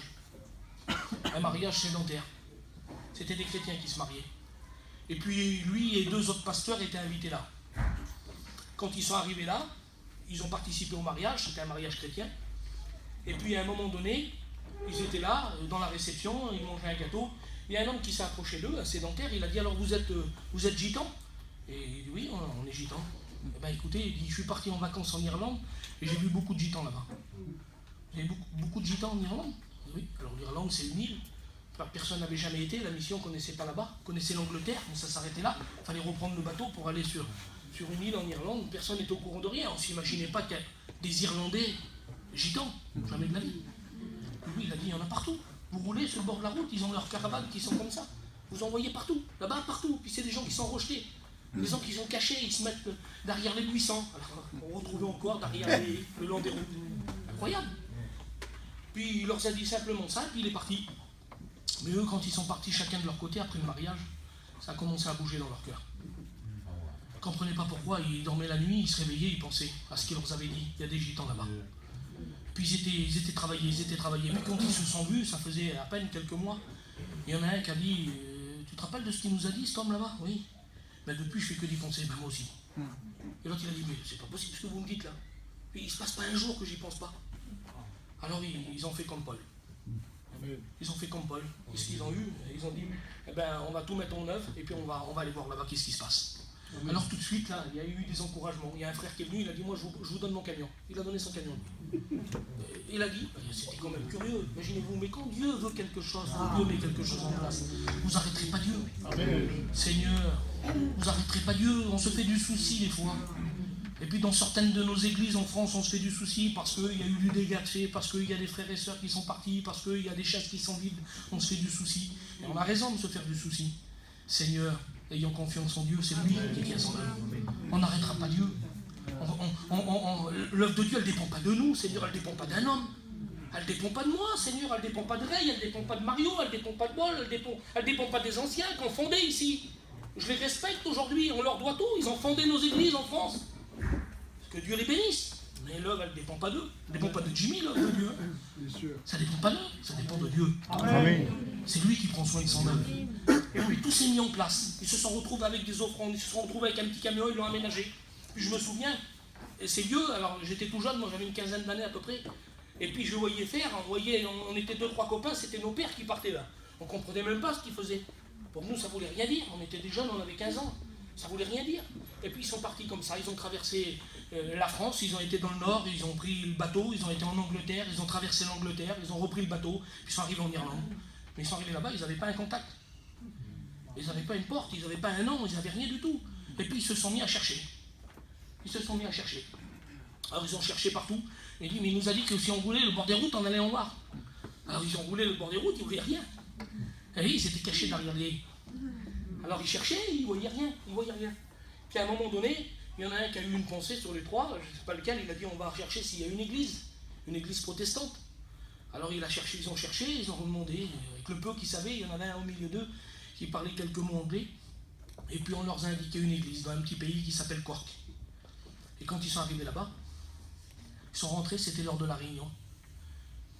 Un mariage sédentaire. C'était des chrétiens qui se mariaient. Et puis lui et 2 autres pasteurs étaient invités là. Quand ils sont arrivés là, ils ont participé au mariage, c'était un mariage chrétien. Et puis à un moment donné, ils étaient là, dans la réception, ils mangeaient un gâteau. Il y a un homme qui s'est approché d'eux, un sédentaire, il a dit, alors vous êtes gitan? Et il dit, oui, on est gitan. Eh bien écoutez, il dit, je suis parti en vacances en Irlande et j'ai vu beaucoup de gitans là-bas. Vous avez beaucoup de gitans en Irlande? Oui, alors l'Irlande c'est une île. Enfin, personne n'avait jamais été, la mission ne connaissait pas là-bas, connaissait l'Angleterre, mais ça s'arrêtait là. Il fallait reprendre le bateau pour aller sur une île en Irlande, personne n'était au courant de rien. On ne s'imaginait pas qu'il y a des Irlandais gitans, jamais de la vie. Lui, il a dit, il y en a partout. Vous roulez sur le bord de la route, ils ont leurs caravanes qui sont comme ça. Vous en voyez partout, là-bas, partout. Puis c'est des gens qui sont rejetés. Des gens qui sont cachés, ils se mettent derrière les buissons. Alors, on retrouvait encore derrière le long des routes. Incroyable. Puis il leur a dit simplement ça, et puis il est parti. Mais eux, quand ils sont partis chacun de leur côté, après le mariage, ça a commencé à bouger dans leur cœur. Ils ne comprenaient pas pourquoi, ils dormaient la nuit, ils se réveillaient, ils pensaient à ce qu'ils leur avaient dit. Il y a des gitans là-bas. Puis ils étaient travaillés. Puis quand ils se sont vus, ça faisait à peine quelques mois, il y en a un qui a dit, tu te rappelles de ce qu'il nous a dit, cet homme là-bas? Oui. Ben depuis, je fais que d'y penser, ben moi aussi. Et l'autre, il a dit, mais c'est pas possible ce que vous me dites là. Puis il ne se passe pas un jour que j'y pense pas. Alors ils ont fait comme Paul. Ils ont fait comme Paul. Qu'est-ce qu'ils ont eu? Ils ont dit, eh ben, on va tout mettre en œuvre et puis on va aller voir là-bas qu'est-ce qui se passe. Alors tout de suite, là, il y a eu des encouragements. Il y a un frère qui est venu, il a dit, moi je vous donne mon camion. Il a donné son camion. Il a dit, c'était quand même curieux, imaginez-vous, mais quand Dieu veut quelque chose, quand Dieu met quelque chose en place, vous n'arrêterez pas Dieu. Amen. Seigneur, vous n'arrêterez pas Dieu, on se fait du souci des fois. Et puis dans certaines de nos églises en France, on se fait du souci parce qu'il y a eu du dégât de fait, parce qu'il y a des frères et sœurs qui sont partis, parce qu'il y a des chaises qui sont vides, on se fait du souci. Et on a raison de se faire du souci. Seigneur, ayant confiance en Dieu, c'est lui qui tient son œuvre. On n'arrêtera pas Dieu. L'œuvre de Dieu, elle ne dépend pas de nous, Seigneur, elle ne dépend pas d'un homme. Elle ne dépend pas de moi, Seigneur, elle ne dépend pas de Ray, elle ne dépend pas de Mario, elle ne dépend pas de Paul, elle ne dépend pas des anciens qui ont fondé ici. Je les respecte aujourd'hui, on leur doit tout, ils ont fondé nos églises en France. Que Dieu les bénisse. Mais l'œuvre, elle ne dépend pas d'eux. Elle ne dépend pas de Jimmy, l'œuvre de Dieu. Ça ne dépend pas d'eux, ça dépend de Dieu. Amen. C'est lui qui prend soin de son œuvre. Et puis tout s'est mis en place. Ils se sont retrouvés avec des offrandes, ils se sont retrouvés avec un petit camion, ils l'ont aménagé. Puis je me souviens, et c'est vieux, alors j'étais tout jeune, moi j'avais une quinzaine d'années à peu près. Et puis je le voyais faire, on était 2-3 copains, c'était nos pères qui partaient là. On ne comprenait même pas ce qu'ils faisaient. Pour nous, ça ne voulait rien dire. On était des jeunes, on avait 15 ans. Ça ne voulait rien dire. Et puis ils sont partis comme ça, ils ont traversé la France, ils ont été dans le nord, ils ont pris le bateau, ils ont été en Angleterre, ils ont traversé l'Angleterre, ils ont repris le bateau, puis ils sont arrivés en Irlande. Mais ils sont arrivés là-bas, ils n'avaient pas un contact. Ils n'avaient pas une porte, ils n'avaient pas un nom, ils n'avaient rien du tout. Et puis ils se sont mis à chercher. Alors ils ont cherché partout. Il dit, mais il nous a dit que si on roulait le bord des routes, on allait en voir. Alors ils ont roulé le bord des routes, ils ne voyaient rien. Et ils étaient cachés derrière les... Alors ils cherchaient, ils ne voyaient rien. Puis à un moment donné, il y en a un qui a eu une pensée sur les trois, je ne sais pas lequel, il a dit on va chercher s'il y a une église protestante. Alors ils ont cherché, ils ont demandé, avec le peu qu'ils savaient, il y en avait un au milieu d'eux qui parlait quelques mots anglais, et puis on leur a indiqué une église dans un petit pays qui s'appelle Cork. Et quand ils sont arrivés là-bas, ils sont rentrés, c'était lors de la réunion.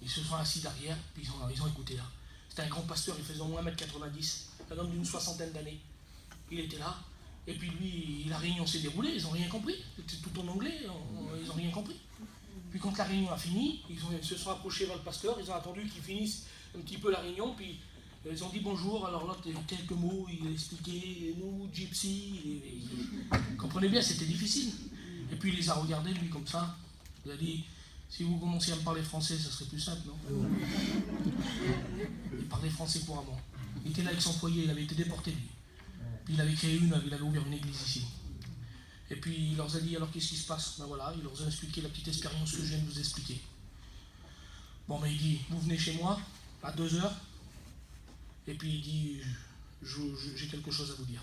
Ils se sont assis derrière, puis ils ont écouté là. C'était un grand pasteur, il faisait au moins 1m90, un homme d'une 60aine d'années. Il était là, et puis lui, la réunion s'est déroulée, ils n'ont rien compris. C'était tout en anglais, ils n'ont rien compris. Puis quand la réunion a fini, ils se sont approchés vers le pasteur, ils ont attendu qu'il finisse un petit peu la réunion, puis ils ont dit bonjour, alors là, quelques mots, il a expliqué, nous, gypsy, comprenez bien, c'était difficile. Et puis il les a regardés, lui, comme ça, il a dit, si vous commenciez à me parler français, ça serait plus simple, non? Il parlait français couramment. Il était là avec son foyer, il avait été déporté, lui. Puis il avait créé il avait ouvert une église ici. Et puis il leur a dit, alors qu'est-ce qui se passe? Ben voilà, il leur a expliqué la petite expérience que je viens de vous expliquer. Bon, ben il dit, vous venez chez moi à 2h, et puis il dit, j'ai quelque chose à vous dire.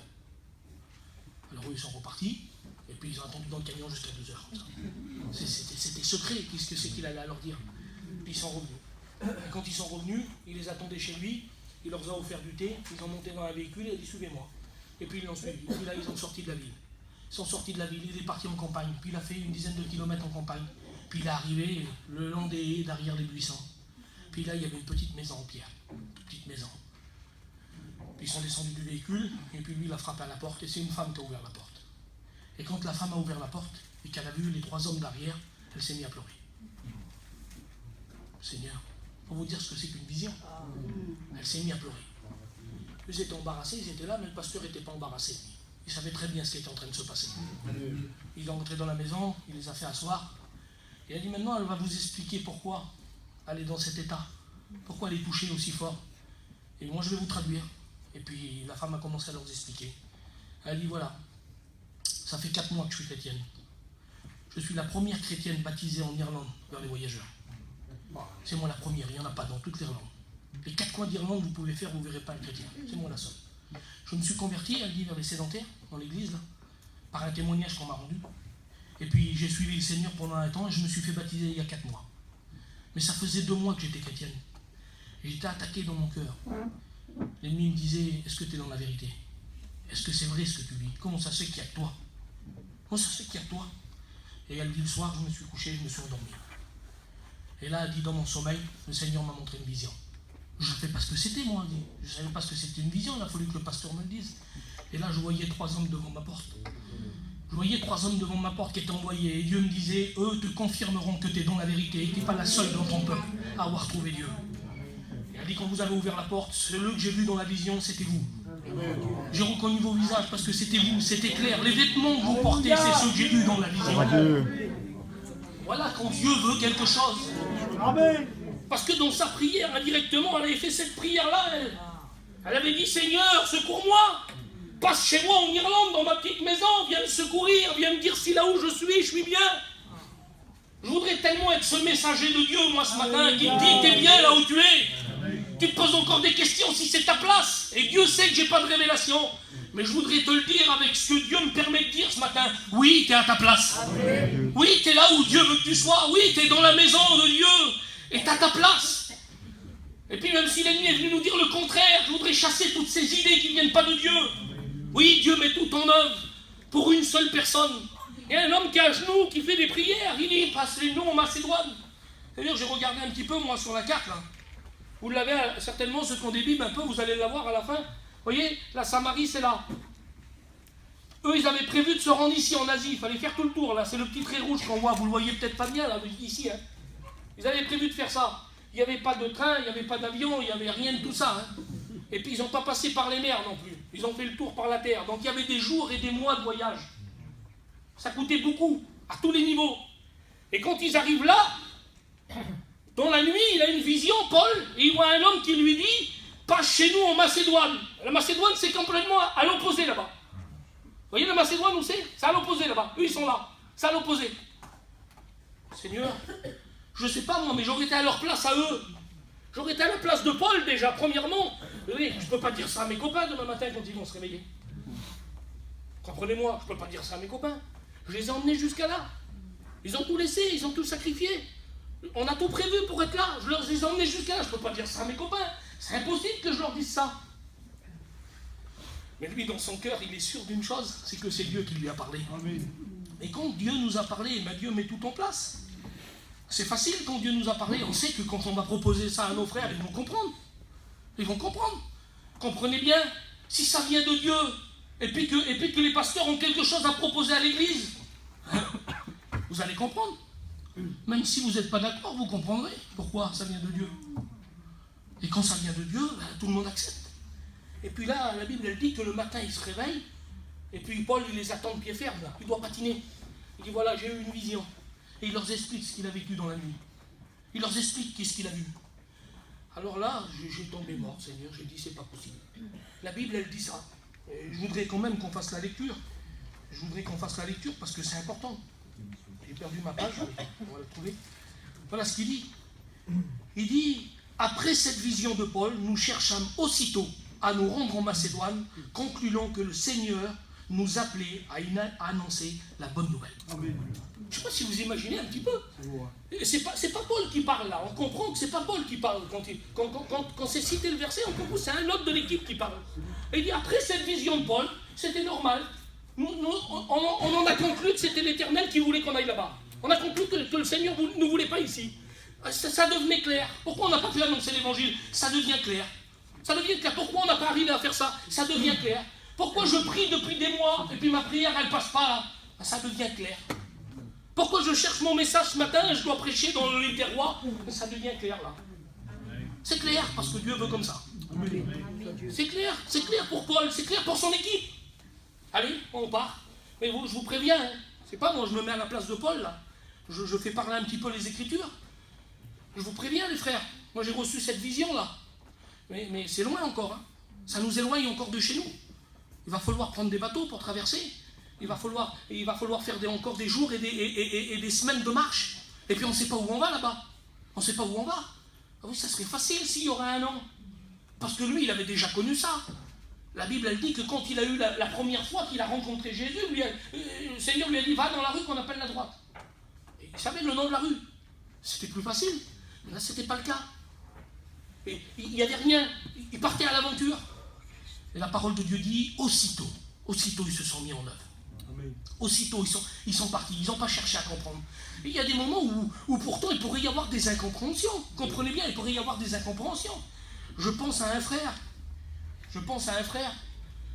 Alors eux, ils sont repartis, et puis ils ont attendu dans le camion jusqu'à 2h. C'était secret, qu'est-ce que c'est qu'il allait leur dire. Puis ils sont revenus. Et quand ils sont revenus, il les attendait chez lui, il leur a offert du thé, ils ont monté dans un véhicule, et il a dit, suivez-moi. Et puis ils l'ont suivi, et puis là, ils sont sortis de la ville. Ils sont sortis de la ville, il est parti en campagne, puis il a fait une dizaine de kilomètres en campagne. Puis il est arrivé le long des haies, derrière les buissons. Puis là, il y avait une petite maison en pierre, une petite maison. Puis ils sont descendus du véhicule, et puis lui, il a frappé à la porte, et c'est une femme qui a ouvert la porte. Et quand la femme a ouvert la porte, et qu'elle a vu les 3 hommes derrière, elle s'est mise à pleurer. Seigneur, pour vous dire ce que c'est qu'une vision, elle s'est mise à pleurer. Ils étaient embarrassés, ils étaient là, mais le pasteur n'était pas embarrassé. Il savait très bien ce qui était en train de se passer. Il est entré dans la maison, il les a fait asseoir. Il a dit maintenant, elle va vous expliquer pourquoi elle est dans cet état. Pourquoi elle est touchée aussi fort. Et moi, je vais vous traduire. Et puis, la femme a commencé à leur expliquer. Elle dit, voilà, ça fait 4 mois que je suis chrétienne. Je suis la première chrétienne baptisée en Irlande vers les voyageurs. C'est moi la première, il n'y en a pas dans toute l'Irlande. Les 4 coins d'Irlande, vous pouvez faire, vous ne verrez pas un chrétien. C'est moi la seule. Je me suis converti, elle dit, vers les sédentaires, dans l'église, là, par un témoignage qu'on m'a rendu. Et puis j'ai suivi le Seigneur pendant un temps et je me suis fait baptiser il y a 4 mois. Mais ça faisait 2 mois que j'étais chrétienne. Et j'étais attaqué dans mon cœur. L'ennemi me disait, est-ce que tu es dans la vérité? Est-ce que c'est vrai ce que tu vis? Comment ça se fait qu'il y a que toi? Comment ça se fait qu'il y a que toi? Et elle dit, le soir, je me suis couché, je me suis endormi. Et là, elle dit, dans mon sommeil, le Seigneur m'a montré une vision. Je ne savais pas ce que c'était, moi. Je ne savais pas ce que c'était une vision, il a fallu que le pasteur me le dise. Et là, je voyais 3 hommes devant ma porte. Je voyais 3 hommes devant ma porte qui étaient envoyés. Et Dieu me disait, eux te confirmeront que tu es dans la vérité. Et tu n'es pas la seule dans ton peuple à avoir trouvé Dieu. Et elle dit, quand vous avez ouvert la porte, celui que j'ai vu dans la vision, c'était vous. J'ai reconnu vos visages parce que c'était vous, c'était clair. Les vêtements que vous portez, c'est ceux que j'ai vus dans la vision. Voilà quand Dieu veut quelque chose. Amen. Parce que dans sa prière, indirectement, elle avait fait cette prière-là. Elle avait dit, Seigneur, secours-moi. Passe chez moi en Irlande, dans ma petite maison. Viens me secourir, viens me dire si là où je suis bien. Je voudrais tellement être ce messager de Dieu, moi, ce matin, qui me dit, t'es bien là où tu es. Tu te poses encore des questions si c'est ta place. Et Dieu sait que j'ai pas de révélation. Mais je voudrais te le dire avec ce que Dieu me permet de dire ce matin. Oui, tu es à ta place. Oui, tu es là où Dieu veut que tu sois. Oui, tu es dans la maison de Dieu. Et tu as ta place. Et puis même si l'ennemi est venu nous dire le contraire, je voudrais chasser toutes ces idées qui ne viennent pas de Dieu. Oui, Dieu met tout en œuvre pour une seule personne. Il y a un homme qui est à genoux, qui fait des prières. Il dit, passe les noms en Macédoine. C'est-à-dire, j'ai regardé un petit peu, moi, sur la carte, là. Vous l'avez certainement, ceux qui ont des Bibles un peu, vous allez l'avoir à la fin. Vous voyez, la Samarie, c'est là. Eux, ils avaient prévu de se rendre ici, en Asie. Il fallait faire tout le tour, là. C'est le petit trait rouge qu'on voit. Vous le voyez peut-être pas bien, là, ici. Hein. Ils avaient prévu de faire ça. Il n'y avait pas de train, il n'y avait pas d'avion, il n'y avait rien de tout ça. Hein. Et puis, ils n'ont pas passé par les mers non plus. Ils ont fait le tour par la terre. Donc, il y avait des jours et des mois de voyage. Ça coûtait beaucoup, à tous les niveaux. Et quand ils arrivent là, dans la nuit, il a une vision, Paul, et il voit un homme qui lui dit, passe chez nous en Macédoine. La Macédoine, c'est complètement à l'opposé là-bas. Vous voyez la Macédoine où c'est? C'est à l'opposé là-bas. Eux, ils sont là. C'est à l'opposé. Seigneur, je ne sais pas moi, mais j'aurais été à leur place à eux. J'aurais été à la place de Paul déjà, premièrement. Oui, je ne peux pas dire ça à mes copains demain matin quand ils vont se réveiller. Comprenez-moi, je ne peux pas dire ça à mes copains. Je les ai emmenés jusqu'à là. Ils ont tout laissé, ils ont tout sacrifié. On a tout prévu pour être là. Je leur ai emmenés jusqu'à là. Je ne peux pas dire ça à mes copains. C'est impossible que je leur dise ça. Mais lui, dans son cœur, il est sûr d'une chose, c'est que c'est Dieu qui lui a parlé. Amen. Et quand Dieu nous a parlé, ben Dieu met tout en place. C'est facile quand Dieu nous a parlé. On sait que quand on va proposer ça à nos frères, ils vont comprendre. Ils vont comprendre. Comprenez bien, si ça vient de Dieu, et puis que les pasteurs ont quelque chose à proposer à l'église, vous allez comprendre. Même si vous n'êtes pas d'accord, vous comprendrez pourquoi ça vient de Dieu. Et quand ça vient de Dieu, ben, tout le monde accepte. Et puis là, la Bible, elle dit que le matin, il se réveille, et puis Paul, il les attend de pied ferme, là. Il doit patiner. Il dit, voilà, j'ai eu une vision. Et il leur explique ce qu'il a vécu dans la nuit. Il leur explique qu'est-ce qu'il a vu. Alors là, j'ai tombé mort, Seigneur. J'ai dit, c'est pas possible. La Bible, elle dit ça. Et je voudrais quand même qu'on fasse la lecture. Je voudrais qu'on fasse la lecture parce que c'est important. J'ai perdu ma page, on va la trouver. Voilà ce qu'il dit. Il dit, après cette vision de Paul, nous cherchâmes aussitôt à nous rendre en Macédoine, concluant que le Seigneur nous appelait à annoncer la bonne nouvelle. Amen. Je ne sais pas si vous imaginez un petit peu. C'est pas Paul qui parle là. On comprend que c'est pas Paul qui parle. Quand c'est cité le verset, on comprend que c'est un autre de l'équipe qui parle. Et il dit, après cette vision de Paul, c'était normal. On en a conclu que c'était l'Éternel qui voulait qu'on aille là-bas. On a conclu que le Seigneur ne voulait pas ici. Ça devenait clair. Pourquoi on n'a pas pu annoncer l'évangile? Ça devient clair. Ça devient clair. Pourquoi on n'a pas arrivé à faire ça? Ça devient clair. Pourquoi je prie depuis des mois et puis ma prière elle passe pas là? Ça devient clair. Pourquoi je cherche mon message ce matin et je dois prêcher dans les terroirs? Ça devient clair là. C'est clair parce que Dieu veut comme ça. C'est clair pour Paul, c'est clair pour son équipe. Allez, on part. Mais je vous préviens, hein. C'est pas moi, je me mets à la place de Paul là. Je fais parler un petit peu les Écritures. Je vous préviens les frères. Moi j'ai reçu cette vision là. Mais c'est loin encore. Hein. Ça nous éloigne encore de chez nous. Il va falloir prendre des bateaux pour traverser. Il va falloir faire encore des jours et des semaines de marche. Et puis on ne sait pas où on va là-bas. On ne sait pas où on va. Ah oui, ça serait facile s'il y aurait un an. Parce que lui, il avait déjà connu ça. La Bible, elle dit que quand il a eu la première fois qu'il a rencontré Jésus, le Seigneur lui a dit, va dans la rue qu'on appelle la droite. Et il savait le nom de la rue. C'était plus facile. Mais là, ce n'était pas le cas. Et il n'y avait rien. Il partait à l'aventure. Et la parole de Dieu dit, aussitôt ils se sont mis en œuvre. Amen. Aussitôt ils sont partis. Ils n'ont pas cherché à comprendre. Et il y a des moments où pourtant il pourrait y avoir des incompréhensions. Comprenez bien, il pourrait y avoir des incompréhensions. Je pense à un frère.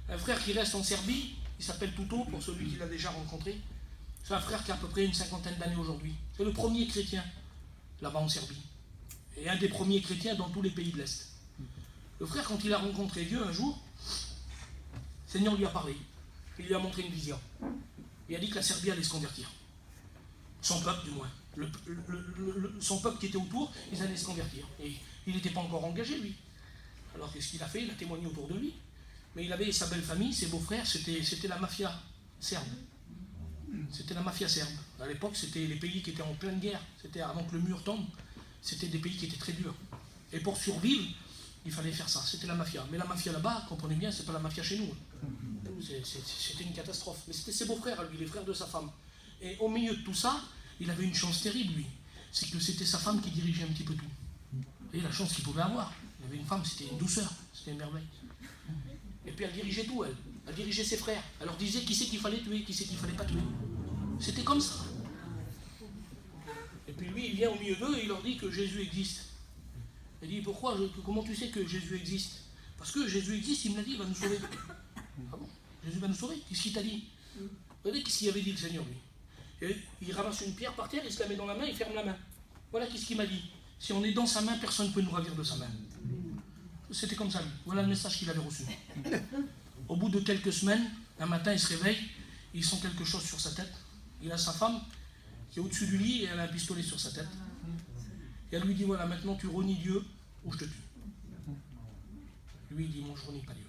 Un frère qui reste en Serbie. Il s'appelle Tuto, pour celui qui l'a déjà rencontré. C'est un frère qui a à peu près une 50aine d'années aujourd'hui. C'est le premier chrétien là-bas en Serbie. Et un des premiers chrétiens dans tous les pays de l'Est. Le frère, quand il a rencontré Dieu un jour, le Seigneur lui a parlé. Il lui a montré une vision. Il a dit que la Serbie allait se convertir. Son peuple, du moins. Son peuple qui était autour, ils allaient se convertir. Et il n'était pas encore engagé, lui. Alors qu'est-ce qu'il a fait? Il a témoigné autour de lui. Mais il avait sa belle famille, ses beaux-frères, c'était la mafia serbe. C'était la mafia serbe. À l'époque, c'était les pays qui étaient en pleine guerre. C'était avant que le mur tombe. C'était des pays qui étaient très durs. Et pour survivre, il fallait faire ça. C'était la mafia. Mais la mafia là-bas, comprenez bien, c'est pas la mafia chez nous. C'était une catastrophe. Mais c'était ses beaux-frères, lui, les frères de sa femme. Et au milieu de tout ça, il avait une chance terrible, lui. C'est que c'était sa femme qui dirigeait un petit peu tout. Et la chance qu'il pouvait avoir. Il avait une femme, c'était une douceur. C'était une merveille. Et puis elle dirigeait tout, elle. Elle dirigeait ses frères. Elle leur disait qui c'est qu'il fallait tuer, qui c'est qu'il fallait pas tuer. C'était comme ça. Et puis lui, il vient au milieu d'eux et il leur dit que Jésus existe. Il dit, comment tu sais que Jésus existe? Parce que Jésus existe, il me l'a dit, il va nous sauver. Ah bon? Jésus va nous sauver? Qu'est-ce qu'il t'a dit? Vous voyez qu'est-ce qu'il avait dit le Seigneur, lui? Et il ramasse une pierre par terre, il se la met dans la main, il ferme la main. Voilà qu'est-ce qu'il m'a dit. Si on est dans sa main, personne ne peut nous ravir de sa main. C'était comme ça, lui. Voilà le message qu'il avait reçu. Au bout de quelques semaines, un matin, il se réveille, il sent quelque chose sur sa tête. Il a sa femme qui est au-dessus du lit et elle a un pistolet sur sa tête. Et elle lui dit, voilà, maintenant tu renies Dieu ou je te tue. Lui, il dit, moi je renie pas Dieu.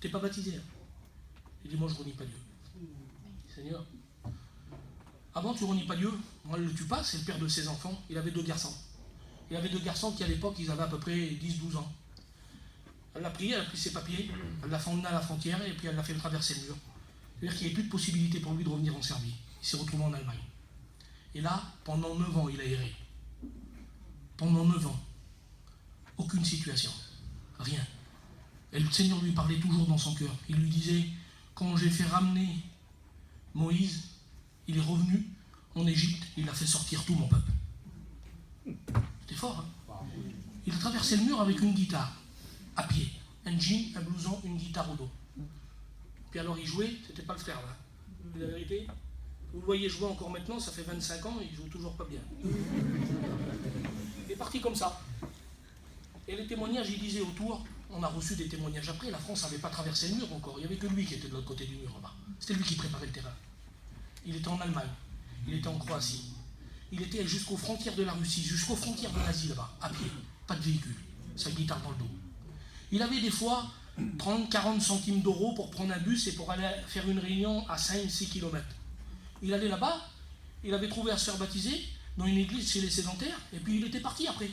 T'es pas baptisé, hein? Il dit, moi je renie pas Dieu. Seigneur, avant tu renies pas Dieu, moi je le tue pas, c'est le père de ses enfants. Il avait 2 garçons. Il avait 2 garçons qui à l'époque, ils avaient à peu près 10-12 ans. Elle l'a pris, elle a pris ses papiers, elle l'a emmené à la frontière et puis elle l'a fait traverser le mur. C'est-à-dire qu'il n'y avait plus de possibilité pour lui de revenir en Serbie. Il s'est retrouvé en Allemagne. Et là, pendant 9 ans, il a erré. pendant 9 ans. Aucune situation. Rien. Et le Seigneur lui parlait toujours dans son cœur. Il lui disait, quand j'ai fait ramener Moïse, il est revenu en Égypte, il a fait sortir tout mon peuple. C'était fort, hein? Il a traversé le mur avec une guitare, à pied. Un jean, un blouson, une guitare au dos. Puis alors il jouait, c'était pas le frère là. C'est la vérité. Vous le voyez jouer encore maintenant, ça fait 25 ans, il joue toujours pas bien. Il est parti comme ça. Et les témoignages, il disait autour, on a reçu des témoignages après, la France n'avait pas traversé le mur encore, il n'y avait que lui qui était de l'autre côté du mur là-bas. C'était lui qui préparait le terrain. Il était en Allemagne, il était en Croatie, il était jusqu'aux frontières de la Russie, jusqu'aux frontières de l'Asie là-bas, à pied, pas de véhicule, sa guitare dans le dos. Il avait des fois 30-40 centimes d'euros pour prendre un bus et pour aller faire une réunion à 5-6 km. Il allait là-bas, il avait trouvé à se faire baptiser dans une église chez les sédentaires, et puis il était parti après.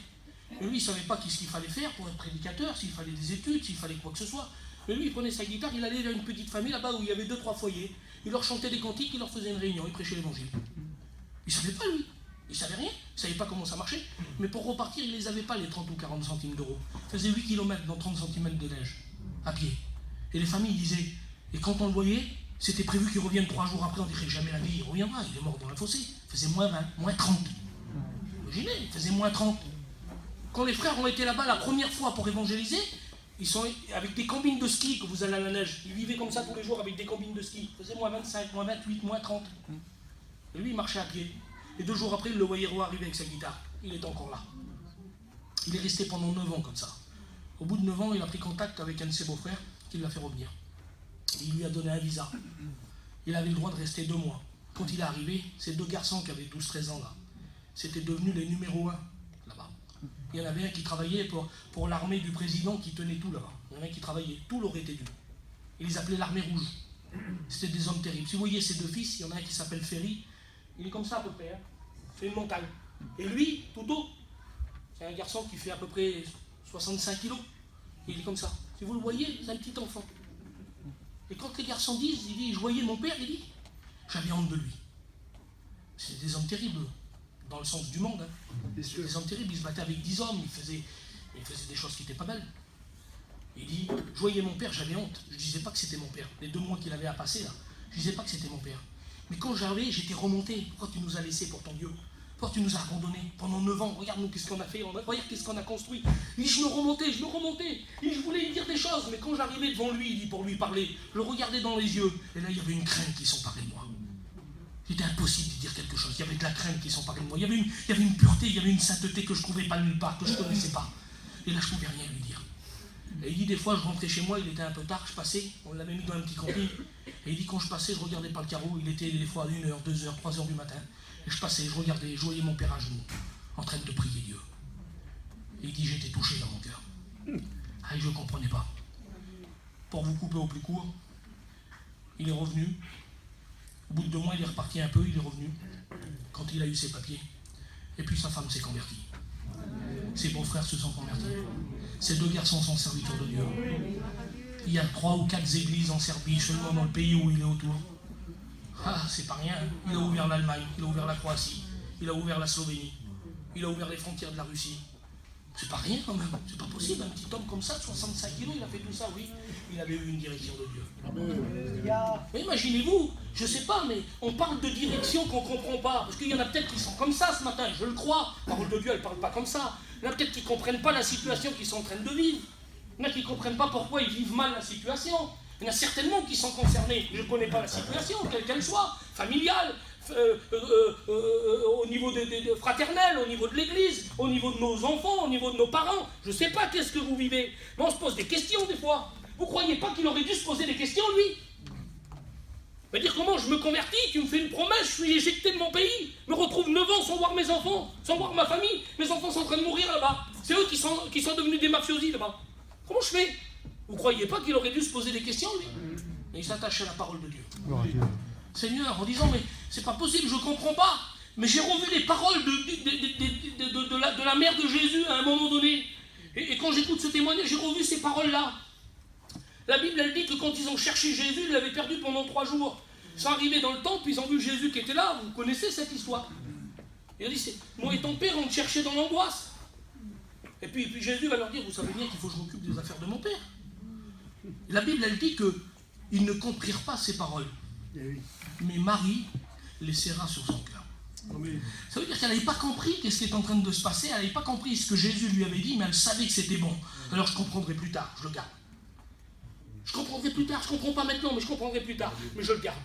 Mais lui, il ne savait pas ce qu'il fallait faire pour être prédicateur, s'il fallait des études, s'il fallait quoi que ce soit. Mais lui, il prenait sa guitare, il allait dans une petite famille là-bas où il y avait 2-3 foyers. Il leur chantait des cantiques, il leur faisait une réunion, il prêchait l'évangile. Il ne savait pas, lui. Il ne savait rien, il ne savait pas comment ça marchait. Mais pour repartir, il ne les avait pas, les 30 ou 40 centimes d'euros. Il faisait 8 km dans 30 cm de neige, à pied. Et les familles disaient, et quand on le voyait, c'était prévu qu'il revienne 3 jours après, on dirait jamais la vie, il reviendra, il est mort dans la fossé. Il faisait moins 20, moins 30. Imaginez, il faisait moins 30. Quand les frères ont été là-bas la première fois pour évangéliser, ils sont avec des combines de ski que vous allez à la neige. Ils vivaient comme ça tous les jours avec des combines de ski. Il faisait moins 25, moins 28, moins 30. Et lui, il marchait à pied. Et 2 jours après, il le voyait arriver avec sa guitare. Il était encore là. Il est resté pendant 9 ans comme ça. Au bout de 9 ans, il a pris contact avec un de ses beaux-frères qui l'a fait revenir. Et il lui a donné un visa. Il avait le droit de rester 2 mois. Quand il est arrivé, ces 2 garçons qui avaient 12-13 ans là, c'était devenus les numéros 1 là-bas. Il y en avait un qui travaillait pour l'armée du président qui tenait tout là-bas. Il y en a un qui travaillait, tout leur était dû. Ils les appelaient l'armée rouge. C'était des hommes terribles. Si vous voyez ces 2 fils, il y en a un qui s'appelle Ferry. Il est comme ça à peu près. Hein. C'est une montagne. Et lui, Touto, c'est un garçon qui fait à peu près 65 kilos. Il est comme ça. Si vous le voyez, c'est un petit enfant. Et quand les garçons disent, il dit, je voyais mon père, il dit, j'avais honte de lui. C'est des hommes terribles, dans le sens du monde. Hein. Des hommes terribles, ils se battaient avec 10 hommes, ils faisaient des choses qui n'étaient pas belles. Il dit, je voyais mon père, j'avais honte. Je ne disais pas que c'était mon père. Les 2 mois qu'il avait à passer, là, je ne disais pas que c'était mon père. Mais quand j'arrivais, j'étais remonté. Pourquoi tu nous as laissés pour ton Dieu? Pourquoi tu nous as abandonnés pendant 9 ans? Regarde-nous qu'est-ce qu'on a fait, regarde qu'est-ce qu'on a construit. Il dit, je me remontais. Il dit, je voulais lui dire des choses, mais quand j'arrivais devant lui, il dit, pour lui parler, je le regardais dans les yeux, et là, il y avait une crainte qui s'emparait de moi. C'était impossible de dire quelque chose. Il y avait de la crainte qui s'emparait de moi. Il y avait une pureté, il y avait une sainteté que je ne trouvais pas nulle part, que je ne connaissais pas. Et là, je ne pouvais rien lui dire. Et il dit, des fois, je rentrais chez moi, il était un peu tard, je passais, on l'avait mis dans un petit camping. Et il dit, quand je passais, je regardais par le carreau, il était des fois à 1h, 2h, 3h du matin. Et je passais, je regardais, je voyais mon père à genoux, en train de prier Dieu. Et il dit, j'étais touché dans mon cœur. Ah, et je ne comprenais pas. Pour vous couper au plus court, il est revenu. Au bout de 2 mois, il est reparti un peu, il est revenu, quand il a eu ses papiers. Et puis sa femme s'est convertie. Ses beaux-frères se sont convertis. Ces 2 garçons sont serviteurs de Dieu. Il y a 3 ou 4 églises en Serbie, seulement dans le pays où il est autour. Ah, c'est pas rien. Il a ouvert l'Allemagne, il a ouvert la Croatie, il a ouvert la Slovénie, il a ouvert les frontières de la Russie. C'est pas rien quand même, c'est pas possible. Un petit homme comme ça, de 65 kilos, il a fait tout ça, oui. Il avait eu une direction de Dieu. Mais imaginez-vous, je sais pas, mais on parle de direction qu'on comprend pas. Parce qu'il y en a peut-être qui sont comme ça ce matin, je le crois. La parole de Dieu, elle parle pas comme ça. Il y en a peut-être qui comprennent pas la situation qu'ils sont en train de vivre. Il y en a qui comprennent pas pourquoi ils vivent mal la situation. Il y en a certainement qui sont concernés. Je ne connais pas la situation, quelle qu'elle soit, familiale, au niveau de fraternel, au niveau de l'église, au niveau de nos enfants, au niveau de nos parents. Je ne sais pas qu'est-ce que vous vivez. Mais on se pose des questions des fois. Vous ne croyez pas qu'il aurait dû se poser des questions, lui? Va dire comment je me convertis, tu me fais une promesse, je suis éjecté de mon pays, me retrouve 9 ans sans voir mes enfants, sans voir ma famille, mes enfants sont en train de mourir là-bas. C'est eux qui sont devenus des mafiosi là-bas. Comment je fais? Vous ne croyez pas qu'il aurait dû se poser des questions, lui? Mais il s'attache à la parole de Dieu. Seigneur, en disant, mais c'est pas possible, je ne comprends pas. Mais j'ai revu les paroles de la mère de Jésus à un moment donné. Et quand j'écoute ce témoignage, j'ai revu ces paroles-là. La Bible, elle dit que quand ils ont cherché Jésus, ils l'avaient perdu pendant 3 jours. Ils sont arrivés dans le temple, ils ont vu Jésus qui était là. Vous connaissez cette histoire. Il a dit, moi et ton père, on te cherchait dans l'angoisse. Et puis Jésus va leur dire, vous savez bien qu'il faut que je m'occupe des affaires de mon Père. Et la Bible, elle dit qu'ils ne comprirent pas ces paroles. Mais Marie les serra sur son cœur. Ça veut dire qu'elle n'avait pas compris ce qui est en train de se passer, elle n'avait pas compris ce que Jésus lui avait dit, mais elle savait que c'était bon. Alors je comprendrai plus tard, je le garde. Je comprendrai plus tard, je ne comprends pas maintenant, mais je comprendrai plus tard, mais je le garde.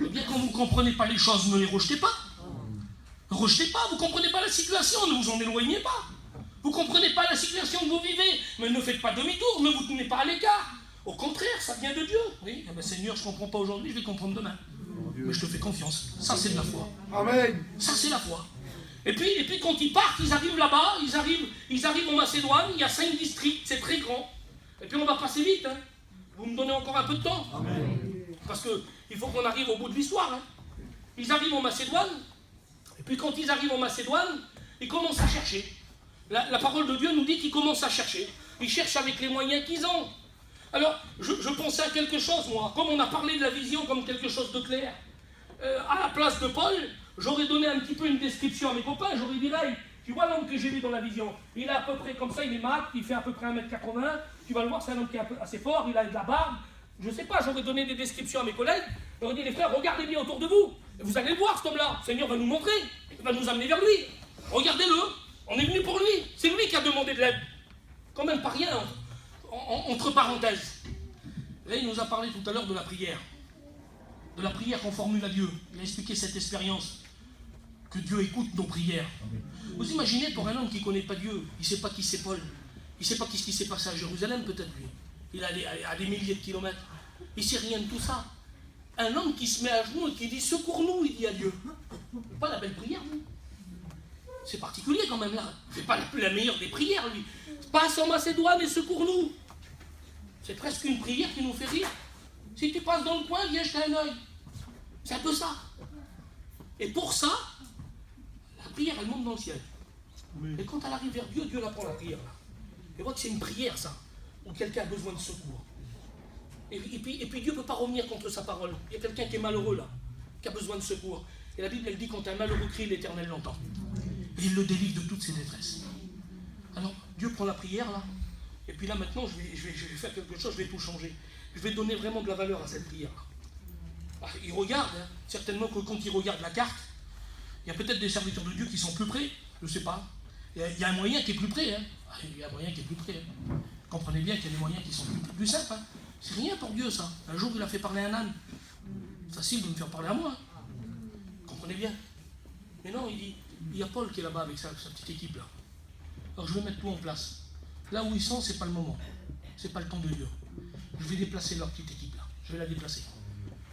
Et bien quand vous ne comprenez pas les choses, ne les rejetez pas. Ne rejetez pas, vous ne comprenez pas la situation, ne vous en éloignez pas. Vous ne comprenez pas la situation que vous vivez, mais ne faites pas demi-tour, ne vous tenez pas à l'écart. Au contraire, ça vient de Dieu. Oui, eh bien, Seigneur, je ne comprends pas aujourd'hui, je vais comprendre demain. Mais je te fais confiance. Ça, c'est de la foi. Amen. Ça, c'est la foi. Et puis quand ils partent, ils arrivent là-bas, ils arrivent en Macédoine, il y a 5 districts, c'est très grand. Et puis on va passer vite. Hein. Vous me donnez encore un peu de temps. Amen. Parce qu'il faut qu'on arrive au bout de l'histoire. Hein. Ils arrivent en Macédoine, et puis quand ils arrivent en Macédoine, ils commencent à chercher. La parole de Dieu nous dit qu'ils commencent à chercher. Ils cherchent avec les moyens qu'ils ont. Alors, je pensais à quelque chose, moi. Comme on a parlé de la vision comme quelque chose de clair, à la place de Paul, j'aurais donné un petit peu une description à mes copains. J'aurais dit, là, tu vois l'homme que j'ai vu dans la vision. Il est à peu près comme ça, il est mat, il fait à peu près 1m80. Tu vas le voir, c'est un homme qui est assez fort, il a de la barbe. Je ne sais pas, j'aurais donné des descriptions à mes collègues. J'aurais dit, les frères, regardez bien autour de vous. Et vous allez le voir, cet homme-là. Le Seigneur va nous montrer. Il va nous amener vers lui. Regardez-le. On est venu pour lui. C'est lui qui a demandé de l'aide. Quand même pas rien, entre parenthèses. Là, il nous a parlé tout à l'heure de la prière. De la prière qu'on formule à Dieu. Il a expliqué cette expérience. Que Dieu écoute nos prières. Vous imaginez pour un homme qui ne connaît pas Dieu, il ne sait pas qui c'est Paul. Il ne sait pas ce qui s'est passé à Jérusalem, peut-être lui. Il est à des milliers de kilomètres. Il ne sait rien de tout ça. Un homme qui se met à genoux et qui dit « Secours-nous », il dit à Dieu. Pas la belle prière, vous. C'est particulier quand même là. C'est pas la meilleure des prières, lui. Passe en Macédoine et secours-nous. C'est presque une prière qui nous fait rire. Si tu passes dans le coin, viens jeter un œil. C'est un peu ça. Et pour ça, la prière, elle monte dans le ciel. Oui. Et quand elle arrive vers Dieu, Dieu la prend la prière. Là. Et voit que c'est une prière, ça, où quelqu'un a besoin de secours. Et puis Dieu ne peut pas revenir contre sa parole. Il y a quelqu'un qui est malheureux là, qui a besoin de secours. Et la Bible, elle dit, quand un malheureux crie, l'Éternel l'entend. Et il le délivre de toutes ses détresses. Alors, Dieu prend la prière là, et puis là maintenant, je vais faire quelque chose, je vais tout changer. Je vais donner vraiment de la valeur à cette prière là. Il regarde, hein, certainement que quand il regarde la carte, il y a peut-être des serviteurs de Dieu qui sont plus près, je ne sais pas. Il y a un moyen qui est plus près. Hein. Il y a un moyen qui est plus près. Hein. Comprenez bien qu'il y a des moyens qui sont plus simples. Hein. C'est rien pour Dieu ça. Un jour il a fait parler un âne. Facile de me faire parler à moi. Hein. Comprenez bien. Mais non, il dit, il y a Paul qui est là-bas avec sa petite équipe là. Alors je vais mettre tout en place. Là où ils sont, c'est pas le moment. C'est pas le temps de Dieu. Je vais déplacer leur petite équipe là. Je vais la déplacer.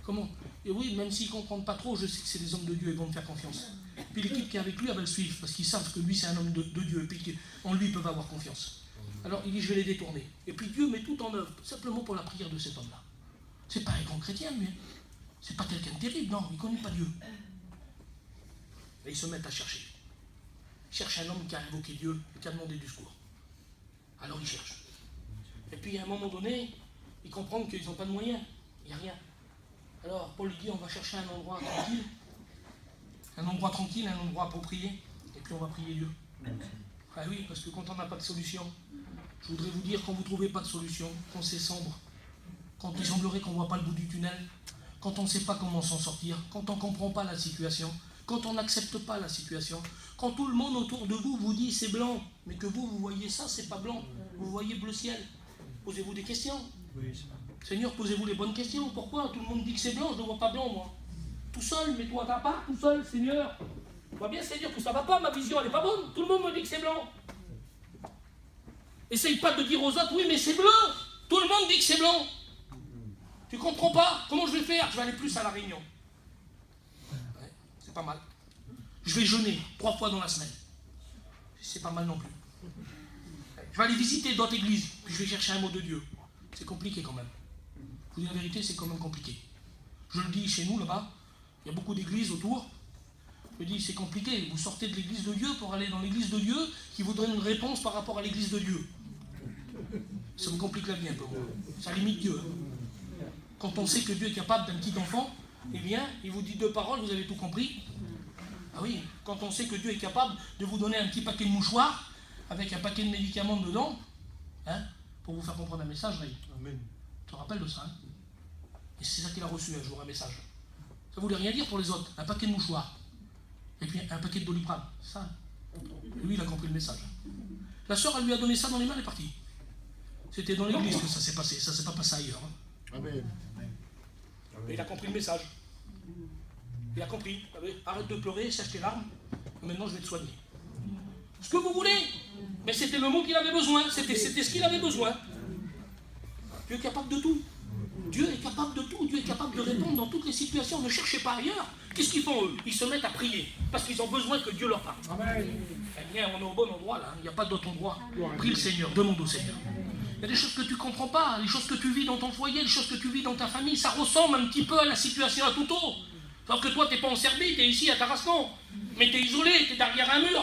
Comment? Et oui, même s'ils ne comprennent pas trop, je sais que c'est des hommes de Dieu, ils vont me faire confiance. Puis l'équipe qui est avec lui, elle va le suivre, parce qu'ils savent que lui, c'est un homme de Dieu, et puis en lui, ils peuvent avoir confiance. Alors il dit, je vais les détourner. Et puis Dieu met tout en œuvre, simplement pour la prière de cet homme-là. C'est pas un grand chrétien, lui. C'est pas quelqu'un de terrible, non, il ne connaît pas Dieu. Et ils se mettent à chercher. Ils cherchent un homme qui a invoqué Dieu et qui a demandé du secours. Alors ils cherchent. Et puis à un moment donné, ils comprennent qu'ils n'ont pas de moyens. Il n'y a rien. Alors Paul dit, on va chercher un endroit tranquille. Un endroit pour prier. Et puis on va prier Dieu. Ah oui, parce que quand on n'a pas de solution, je voudrais vous dire, quand vous ne trouvez pas de solution, quand c'est sombre, quand il semblerait qu'on ne voit pas le bout du tunnel, quand on ne sait pas comment s'en sortir, quand on ne comprend pas la situation, quand on n'accepte pas la situation, quand tout le monde autour de vous vous dit c'est blanc, mais que vous voyez ça, c'est pas blanc, vous voyez bleu ciel. Posez-vous des questions. Seigneur, posez-vous les bonnes questions. Pourquoi tout le monde dit que c'est blanc, je ne vois pas blanc moi. Tout seul, mets-toi à ta part, tout seul, Seigneur. Je vois bien, Seigneur, que ça ne va pas, ma vision, elle n'est pas bonne. Tout le monde me dit que c'est blanc. Essaye pas de dire aux autres, oui, mais c'est bleu. Tout le monde dit que c'est blanc. Tu comprends pas? Comment je vais faire? Je vais aller plus à la réunion. Ouais, c'est pas mal. Je vais jeûner 3 fois dans la semaine. C'est pas mal non plus. Je vais aller visiter d'autres églises, puis je vais chercher un mot de Dieu. C'est compliqué quand même. Je vous dis la vérité, c'est quand même compliqué. Je le dis chez nous, là-bas, il y a beaucoup d'églises autour. Je dis, c'est compliqué. Vous sortez de l'église de Dieu pour aller dans l'église de Dieu qui vous donne une réponse par rapport à l'église de Dieu. Ça me complique la vie un peu. Ça limite Dieu. Quand on sait que Dieu est capable d'un petit enfant, eh bien, il vous dit 2 paroles, vous avez tout compris. Ah oui, quand on sait que Dieu est capable de vous donner un petit paquet de mouchoirs, avec un paquet de médicaments dedans, hein, pour vous faire comprendre un message, Ray. Amen. Tu te rappelles de ça, hein? Et c'est ça qu'il a reçu un jour, un message. Ça voulait rien dire pour les autres. Un paquet de mouchoirs. Et puis un paquet de Doliprane. Ça. Lui, il a compris le message. La sœur, elle lui a donné ça dans les mains, elle est partie. C'était dans l'église que ça s'est passé. Ça ne s'est pas passé ailleurs. Hein. Amen. Mais il a compris le message. Il a compris. Arrête de pleurer, sèche tes larmes. Maintenant, je vais te soigner. Ce que vous voulez. Mais c'était le mot qu'il avait besoin. C'était ce qu'il avait besoin. Dieu est capable de tout. Dieu est capable de tout. Dieu est capable de répondre dans toutes les situations. Ne cherchez pas ailleurs. Qu'est-ce qu'ils font, eux? Ils se mettent à prier. Parce qu'ils ont besoin que Dieu leur parle. Amen. Eh bien, on est au bon endroit, là. Il n'y a pas d'autre endroit. Prie le Seigneur. Demande au Seigneur. Il y a des choses que tu ne comprends pas. Les choses que tu vis dans ton foyer, les choses que tu vis dans ta famille. Ça ressemble un petit peu à la situation à Touto. Alors que toi, tu n'es pas en Serbie, tu es ici à Tarascon. Mais tu es isolé, tu es derrière un mur.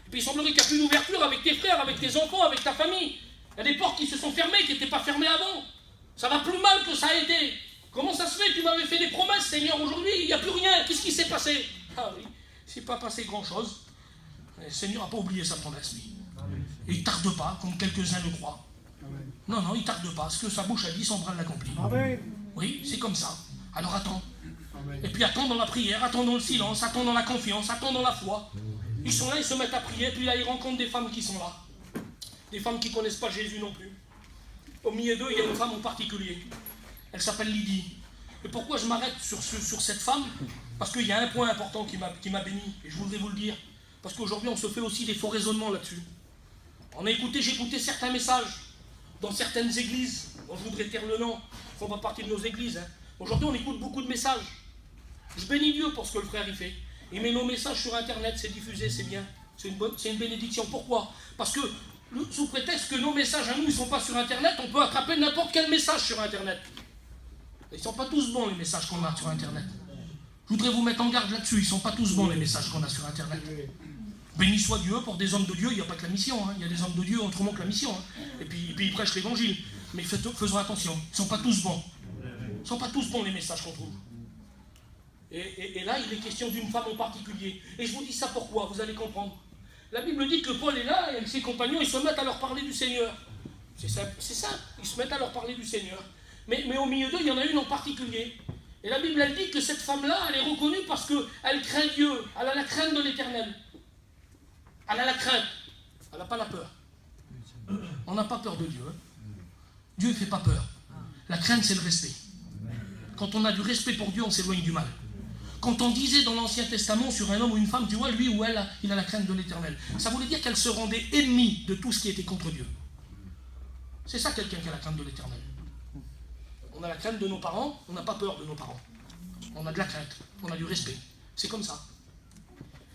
Et puis il semblerait qu'il n'y a plus d'ouverture avec tes frères, avec tes enfants, avec ta famille. Il y a des portes qui se sont fermées, qui n'étaient pas fermées avant. Ça va plus mal que ça a été. Comment ça se fait? Tu m'avais fait des promesses, Seigneur, aujourd'hui, il n'y a plus rien. Qu'est-ce qui s'est passé? Ah oui, il ne s'est pas passé grand-chose. Le Seigneur n'a pas oublié sa promesse, lui. Et il ne tarde pas, comme quelques-uns le croient. Non, non, il ne tarde pas. Ce que sa bouche a dit, son bras l'accomplit. Oui, c'est comme ça. Alors attends. Et puis attends dans la prière, attends dans le silence, attends dans la confiance, attends dans la foi. Ils sont là, ils se mettent à prier, puis là, ils rencontrent des femmes qui sont là. Des femmes qui ne connaissent pas Jésus non plus. Au milieu d'eux, il y a une femme en particulier. Elle s'appelle Lydie. Et pourquoi je m'arrête sur cette femme? Parce qu'il y a un point important qui m'a béni, et je voudrais vous le dire. Parce qu'aujourd'hui, on se fait aussi des faux raisonnements là-dessus. J'ai écouté certains messages dans certaines églises, dont je voudrais taire le nom, qui font pas partie de nos églises. Hein. Aujourd'hui, on écoute beaucoup de messages. Je bénis Dieu pour ce que le frère y fait. Il met nos messages sur Internet, c'est diffusé, c'est bien. C'est une bénédiction. Pourquoi? Parce que, sous prétexte que nos messages à nous ne sont pas sur Internet, on peut attraper n'importe quel message sur Internet. Ils ne sont pas tous bons, les messages qu'on a sur Internet. Je voudrais vous mettre en garde là-dessus. Ils ne sont pas tous bons, les messages qu'on a sur Internet. Béni soit Dieu, pour des hommes de Dieu, il n'y a pas que la mission. Hein. Il y a des hommes de Dieu autrement que la mission. Hein. Et puis ils prêchent l'évangile. Mais faisons attention. Ils ne sont pas tous bons. Ils ne sont pas tous bons, les messages qu'on trouve. Et là, il est question d'une femme en particulier. Et je vous dis ça pourquoi, vous allez comprendre. La Bible dit que Paul est là, et avec ses compagnons, ils se mettent à leur parler du Seigneur. C'est simple, ils se mettent à leur parler du Seigneur. Mais au milieu d'eux, il y en a une en particulier. Et la Bible, elle dit que cette femme-là, elle est reconnue parce qu'elle craint Dieu. Elle a la crainte de l'Éternel. Elle a la crainte. Elle n'a pas la peur. On n'a pas peur de Dieu. Hein. Dieu ne fait pas peur. La crainte, c'est le respect. Quand on a du respect pour Dieu, on s'éloigne du mal. Quand on disait dans l'Ancien Testament sur un homme ou une femme, tu vois, lui ou elle, il a la crainte de l'Éternel. Ça voulait dire qu'elle se rendait ennemie de tout ce qui était contre Dieu. C'est ça quelqu'un qui a la crainte de l'Éternel. On a la crainte de nos parents, on n'a pas peur de nos parents. On a de la crainte, on a du respect. C'est comme ça.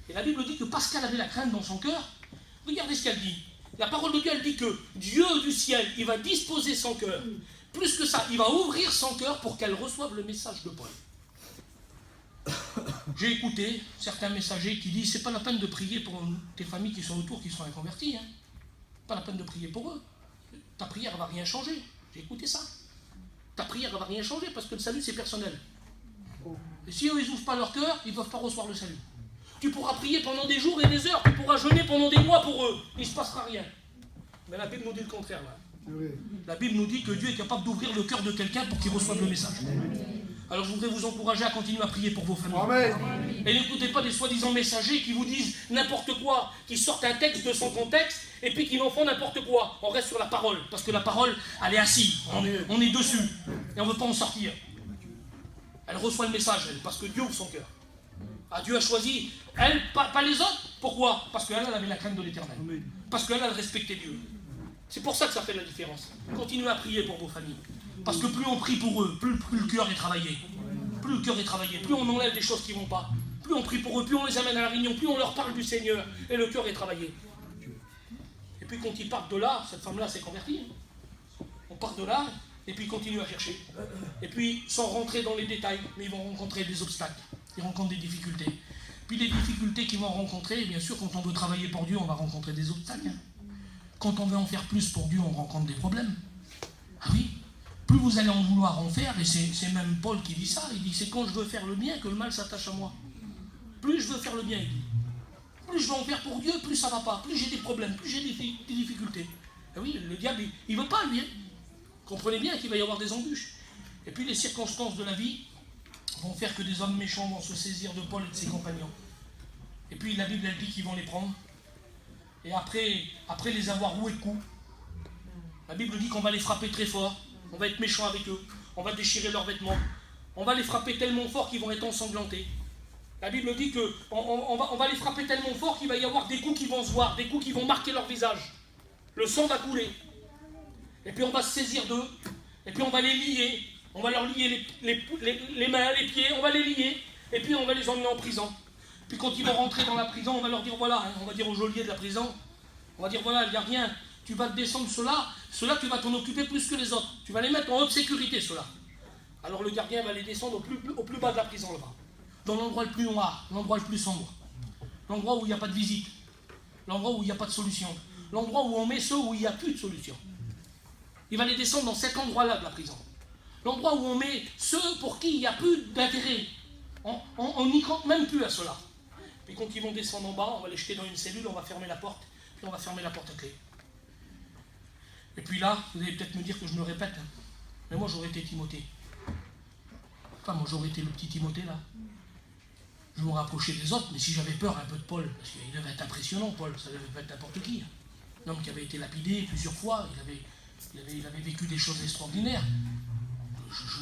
Et la Bible dit que parce qu'elle avait la crainte dans son cœur, regardez ce qu'elle dit. La parole de Dieu, elle dit que Dieu du ciel, il va disposer son cœur. Plus que ça, il va ouvrir son cœur pour qu'elle reçoive le message de Paul. J'ai écouté certains messagers qui disent c'est pas la peine de prier pour tes familles qui sont autour, qui sont inconverties. Hein. Pas la peine de prier pour eux. Ta prière ne va rien changer. J'ai écouté ça. Ta prière ne va rien changer parce que le salut c'est personnel. Et si eux ils n'ouvrent pas leur cœur, ils ne peuvent pas recevoir le salut. Tu pourras prier pendant des jours et des heures, tu pourras jeûner pendant des mois pour eux. Il ne se passera rien. Mais la Bible nous dit le contraire là. La Bible nous dit que Dieu est capable d'ouvrir le cœur de quelqu'un pour qu'il reçoive le message. Alors je voudrais vous encourager à continuer à prier pour vos familles. Amen. Et n'écoutez pas des soi-disant messagers qui vous disent n'importe quoi, qui sortent un texte de son contexte et puis qui n'en font n'importe quoi. On reste sur la parole, parce que la parole, elle est assise, on est dessus, et on ne veut pas en sortir. Elle reçoit le message, elle, parce que Dieu ouvre son cœur. Ah, Dieu a choisi, elle, pas les autres. Pourquoi? Parce qu'elle avait la crainte de l'Éternel. Parce qu'elle respectait Dieu. C'est pour ça que ça fait la différence. Continuez à prier pour vos familles. Parce que plus on prie pour eux, plus le cœur est travaillé. Plus le cœur est travaillé, plus on enlève des choses qui ne vont pas. Plus on prie pour eux, plus on les amène à la réunion, plus on leur parle du Seigneur. Et le cœur est travaillé. Et puis quand ils partent de là, cette femme-là s'est convertie. On part de là, et puis ils continuent à chercher. Et puis, sans rentrer dans les détails, mais ils vont rencontrer des obstacles. Ils rencontrent des difficultés. Puis les difficultés qu'ils vont rencontrer, bien sûr, quand on veut travailler pour Dieu, on va rencontrer des obstacles. Quand on veut en faire plus pour Dieu, on rencontre des problèmes. Ah oui. Plus vous allez en vouloir en faire, et c'est même Paul qui dit ça, il dit c'est quand je veux faire le bien que le mal s'attache à moi. Plus je veux faire le bien, il dit. Plus je vais en faire pour Dieu, plus ça ne va pas. Plus j'ai des problèmes, plus j'ai des difficultés. Et oui, le diable, il ne veut pas, lui. Comprenez bien qu'il va y avoir des embûches. Et puis les circonstances de la vie vont faire que des hommes méchants vont se saisir de Paul et de ses compagnons. Et puis la Bible, elle dit qu'ils vont les prendre. Et après les avoir roués de coups, la Bible dit qu'on va les frapper très fort. On va être méchants avec eux. On va déchirer leurs vêtements. On va les frapper tellement fort qu'ils vont être ensanglantés. La Bible dit qu'on va les frapper tellement fort qu'il va y avoir des coups qui vont se voir, des coups qui vont marquer leur visage. Le sang va couler. Et puis on va se saisir d'eux. Et puis on va les lier. On va leur lier les mains, les pieds. On va les lier. Et puis on va les emmener en prison. Puis quand ils vont rentrer dans la prison, on va leur dire voilà, on va dire au geôlier de la prison, on va dire voilà, il n'y a rien. Tu vas te descendre ceux-là tu vas t'en occuper plus que les autres. Tu vas les mettre en haute sécurité, ceux-là. Alors le gardien va les descendre au plus bas de la prison, là-bas. Dans l'endroit le plus noir, l'endroit le plus sombre. L'endroit où il n'y a pas de visite. L'endroit où il n'y a pas de solution. L'endroit où on met ceux où il n'y a plus de solution. Il va les descendre dans cet endroit-là de la prison. L'endroit où on met ceux pour qui il n'y a plus d'intérêt. On n'y compte même plus à cela. Puis quand ils vont descendre en bas, on va les jeter dans une cellule, on va fermer la porte, puis on va fermer la porte à clé. Et puis là, vous allez peut-être me dire que je me répète, mais moi j'aurais été Timothée. Enfin, moi j'aurais été le petit Timothée là. Je me rapprochais des autres, mais si j'avais peur un peu de Paul, parce qu'il devait être impressionnant, Paul, ça devait pas être n'importe qui. Un homme qui avait été lapidé plusieurs fois, il avait vécu des choses extraordinaires.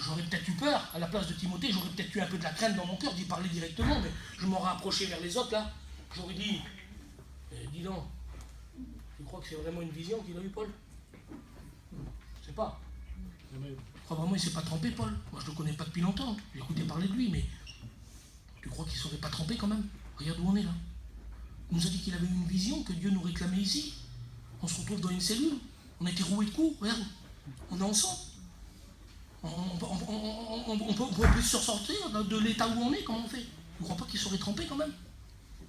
J'aurais peut-être eu peur, à la place de Timothée, j'aurais peut-être eu un peu de la crainte dans mon cœur d'y parler directement, mais je m'aurais approché vers les autres là, j'aurais dit, dis donc, tu crois que c'est vraiment une vision qu'il a eu Paul? Je sais pas. Je crois vraiment qu'il ne s'est pas trompé Paul. Moi je ne le connais pas depuis longtemps, j'ai écouté parler de lui, mais tu crois qu'il ne serait pas trompé quand même? Regarde où on est là. Il nous a dit qu'il avait eu une vision, que Dieu nous réclamait ici. On se retrouve dans une cellule, on a été roués de coups, regarde, on est ensemble. On peut plus se ressortir de l'état où on est, comment on fait? Je ne crois pas qu'il serait trompé quand même.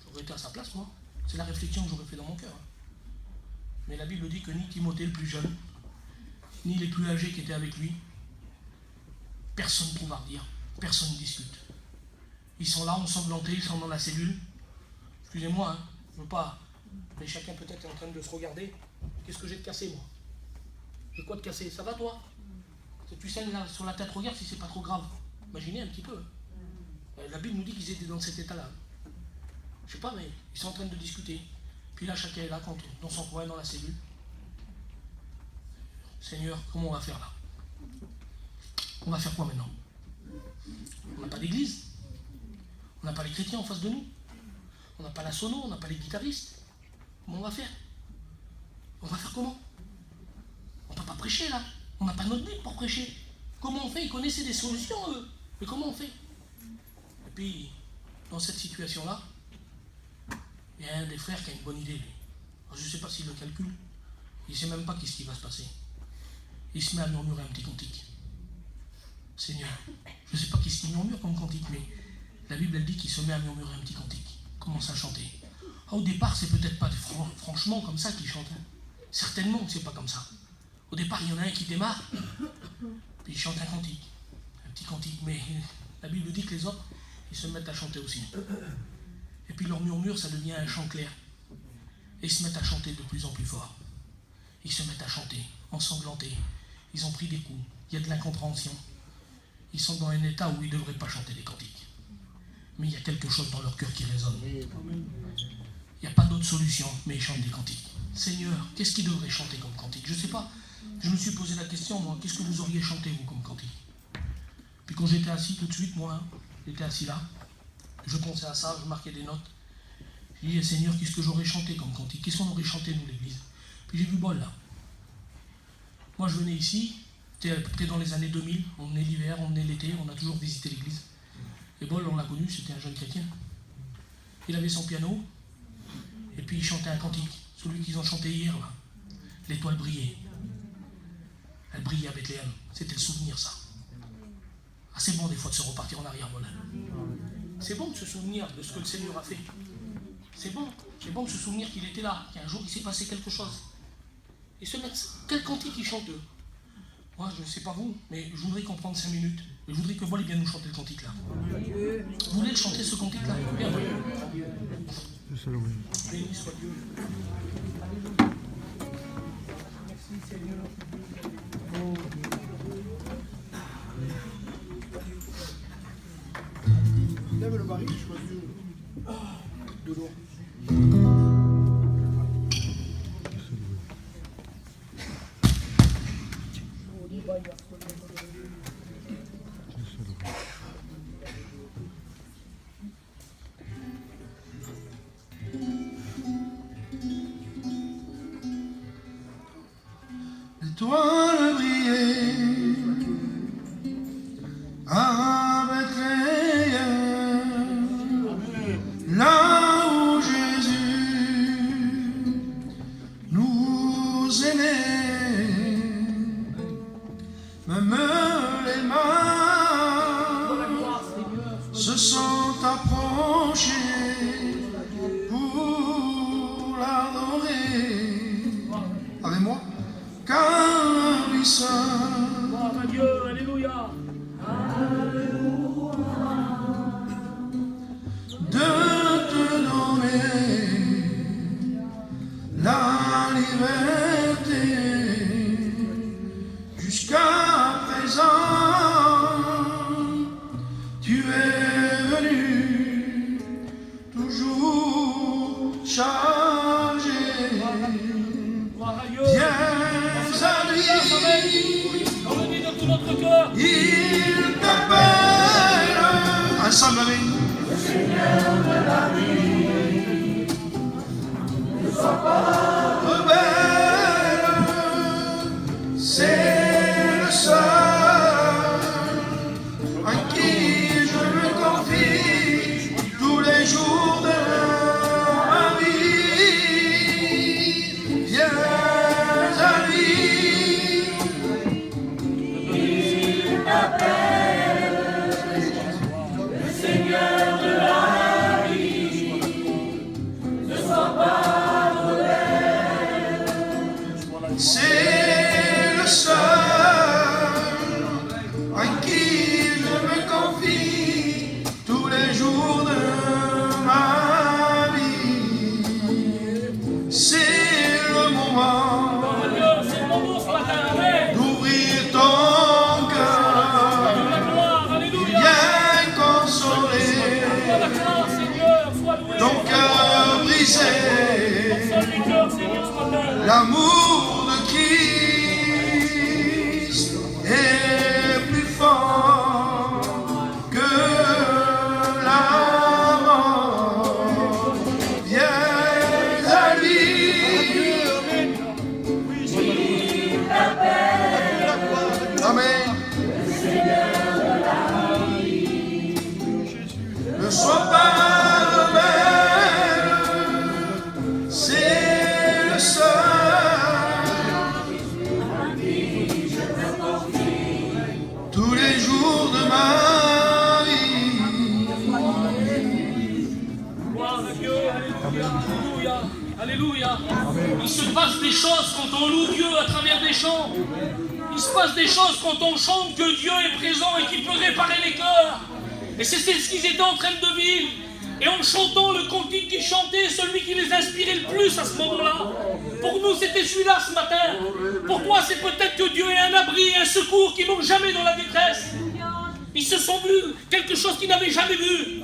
J'aurais été à sa place, moi. C'est la réflexion que j'aurais fait dans mon cœur. Mais la Bible dit que ni Timothée le plus jeune, ni les plus âgés qui étaient avec lui, personne ne trouve à redire, personne ne discute. Ils sont là, ensanglantés, ils sont dans la cellule. Excusez-moi, hein, je ne veux pas, mais chacun peut-être est en train de se regarder. Qu'est-ce que j'ai de cassé, moi? J'ai quoi de cassé? Ça va, toi? Tu saignes là sur la tête, regarde si c'est pas trop grave. Imaginez un petit peu. La Bible nous dit qu'ils étaient dans cet état-là. Je sais pas, mais ils sont en train de discuter. Puis là, chacun est là, dans son coin, dans la cellule. Seigneur, comment on va faire là? On va faire quoi maintenant? On n'a pas d'église. On n'a pas les chrétiens en face de nous. On n'a pas la sono, on n'a pas les guitaristes. Comment on va faire? On va faire comment? On ne peut pas prêcher là. On n'a pas notre Bible pour prêcher. Comment on fait? Ils connaissaient des solutions, eux. Mais comment on fait? Et puis, dans cette situation-là, il y a un des frères qui a une bonne idée, lui. Alors, je ne sais pas s'il le calcule. Il ne sait même pas qu'est-ce qui va se passer. Il se met à murmurer un petit cantique. Seigneur, je ne sais pas qu'est-ce qu'il murmure comme cantique, mais la Bible, elle dit qu'il se met à murmurer un petit cantique. Il commence à chanter. Au départ, c'est peut-être pas franchement comme ça qu'il chante. Certainement que c'est pas comme ça. Au départ, il y en a un qui démarre, puis il chante un cantique. Un petit cantique, mais la Bible dit que les autres, ils se mettent à chanter aussi. Et puis leur murmure, ça devient un chant clair. Et ils se mettent à chanter de plus en plus fort. Ils se mettent à chanter, ensanglantés. Ils ont pris des coups. Il y a de l'incompréhension. Ils sont dans un état où ils ne devraient pas chanter des cantiques. Mais il y a quelque chose dans leur cœur qui résonne. Il n'y a pas d'autre solution, mais ils chantent des cantiques. Seigneur, qu'est-ce qu'ils devraient chanter comme cantique? Je ne sais pas. Je me suis posé la question, moi, qu'est-ce que vous auriez chanté, vous, comme cantique? Puis quand j'étais assis, tout de suite, moi, j'étais assis là, je pensais à ça, je marquais des notes. Je disais, Seigneur, qu'est-ce que j'aurais chanté comme cantique? Qu'est-ce qu'on aurait chanté, nous, l'église? Puis j'ai vu Bol, là. Moi, je venais ici, c'était à peu près dans les années 2000, on venait l'hiver, on venait l'été, on a toujours visité l'église. Et Bol, on l'a connu, c'était un jeune chrétien. Il avait son piano, et puis il chantait un cantique, celui qu'ils ont chanté hier, là. L'étoile brillait. Elle brillait à Bethléem. C'était le souvenir, ça. Ah, c'est bon des fois de se repartir en arrière, voilà. C'est bon de se souvenir de ce que le Seigneur a fait. C'est bon de se souvenir qu'il était là, qu'un jour il s'est passé quelque chose. Et se mettre, quel cantique ils chantent eux? Moi, je ne sais pas vous, mais je voudrais qu'on prenne 5 minutes. Et je voudrais que Paul vienne nous chanter le cantique là. Vous voulez le chanter ce cantique là? Bien, oui. Béni soit Dieu. Merci Seigneur. Lève le baril, je choisis de l'eau. L'étoile brillait à Bethléem, là où Jésus nous est né. Même les mains se sont approchées pour l'adorer. Avec moi. Car lui seul, gloire à Dieu, alléluia. De te donner la liberté. Jusqu'à présent, tu es venu toujours chargé. Gloire à Dieu. Viens à lui, On le dit de tout notre cœur. il t'appelle. Ensemble avec nous. Le Seigneur de la vie ne soit pas rebelle. C'est le seul en qui je me confie tous les jours de ma vie. Viens à lui. C'est le seul en qui je me confie tous les jours de ma vie. C'est le moment d'ouvrir ton cœur, viens consoler ton cœur brisé. L'amour de Christ est plus fort que la mort. Viens à lui. Amen. Ne sois pas rebelle, c'est le seul. Tous les jours de ma vie. Gloire à Dieu, alléluia, alléluia. Il se passe des choses quand on loue Dieu à travers des chants. Il se passe des choses quand on chante que Dieu est présent et qu'il peut réparer les cœurs. Et c'est ce qu'ils étaient en train de vivre. Et en chantant le cantique qu'ils chantaient, celui qui les inspirait le plus à ce moment-là, pour nous c'était celui-là ce matin. Pour toi c'est peut-être que Dieu est un abri, un secours qui ne manque jamais dans la détresse. Ils se sont vus quelque chose qu'ils n'avaient jamais vu.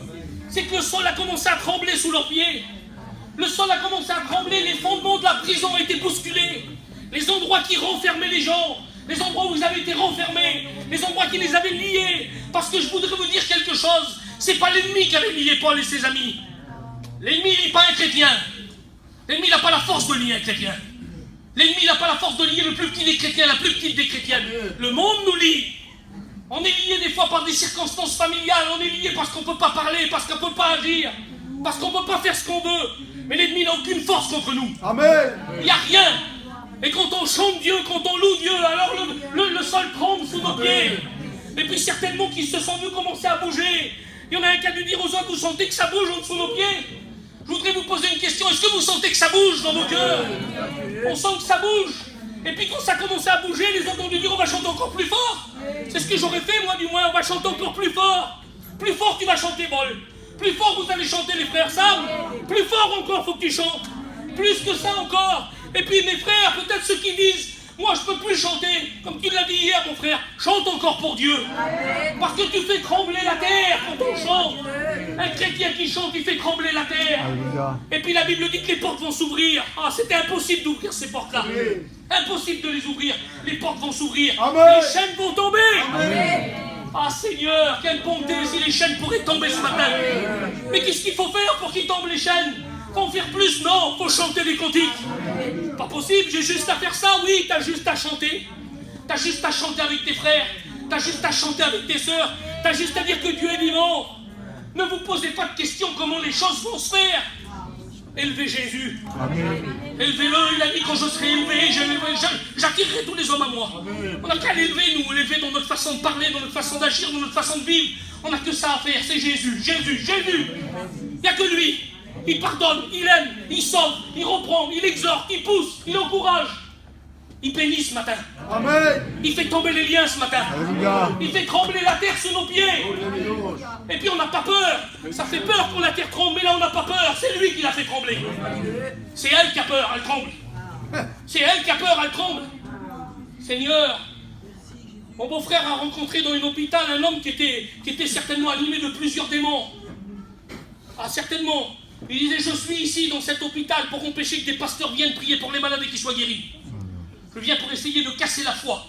C'est que le sol a commencé à trembler sous leurs pieds. Le sol a commencé à trembler, les fondements de la prison ont été bousculés. Les endroits qui renfermaient les gens, les endroits où ils avaient été renfermés, les endroits qui les avaient liés. Parce que je voudrais vous dire quelque chose, c'est pas l'ennemi qui avait lié Paul et ses amis. L'ennemi n'est pas un chrétien. L'ennemi n'a pas la force de lier un chrétien. L'ennemi n'a pas la force de lier le plus petit des chrétiens, la plus petite des chrétiennes. Le monde nous lie. On est lié des fois par des circonstances familiales, on est lié parce qu'on ne peut pas parler, parce qu'on ne peut pas agir, parce qu'on ne peut pas faire ce qu'on veut. Mais l'ennemi n'a aucune force contre nous. Amen. Il n'y a rien. Et quand on chante Dieu, quand on loue Dieu, alors le sol tremble sous nos pieds. Et puis certainement qu'ils se sont vus commencer à bouger. Il y en a un qui a dû dire aux autres, vous sentez que ça bouge en dessous de nos pieds? Je voudrais vous poser une question, est-ce que vous sentez que ça bouge dans vos cœurs? On sent que ça bouge. Et puis quand ça commençait à bouger, les autres ont dû dire, on va chanter encore plus fort. C'est ce que j'aurais fait moi du moins, on va chanter encore plus fort. Plus fort tu vas chanter, Paul. Plus fort vous allez chanter les frères Sam. Plus fort encore faut que tu chantes. Plus que ça encore. Et puis mes frères, peut-être ceux qui disent, moi je peux plus chanter, comme tu l'as dit hier mon frère, chante encore pour Dieu. Parce que tu fais trembler la terre quand on chante. Un chrétien qui chante, il fait trembler la terre. Et puis la Bible dit que les portes vont s'ouvrir. Ah, c'était impossible d'ouvrir ces portes-là. Impossible de les ouvrir. Les portes vont s'ouvrir. Les chaînes vont tomber. Ah Seigneur, quelle bonté si les chaînes pourraient tomber ce matin. Mais qu'est-ce qu'il faut faire pour qu'ils tombent les chaînes? Faut en faire plus? Non, faut chanter des cantiques. Pas possible, j'ai juste à faire ça. Oui, t'as juste à chanter. T'as juste à chanter avec tes frères. T'as juste à chanter avec tes sœurs. T'as juste à dire que Dieu est vivant. Ne vous posez pas de questions comment les choses vont se faire. Élevez Jésus. Élevez-le, il a dit quand je serai élevé, j'attirerai tous les hommes à moi. On n'a qu'à l'élever, nous, l'élever dans notre façon de parler, dans notre façon d'agir, dans notre façon de vivre. On n'a que ça à faire, c'est Jésus, Jésus, Jésus. Il n'y a que lui. Il pardonne, il aime, il sauve, il reprend, il exhorte, il pousse, il encourage. Il bénit ce matin. Amen. Il fait tomber les liens ce matin. Alléluia. Il fait trembler la terre sous nos pieds. Et puis on n'a pas peur. Ça fait peur quand la terre tremble, mais là on n'a pas peur. C'est lui qui l'a fait trembler. C'est elle qui a peur, elle tremble. C'est elle qui a peur, elle tremble. Seigneur, mon beau-frère a rencontré dans un hôpital un homme qui était certainement animé de plusieurs démons. Ah, certainement. Il disait, je suis ici dans cet hôpital pour empêcher que des pasteurs viennent prier pour les malades et qu'ils soient guéris. Je viens pour essayer de casser la foi.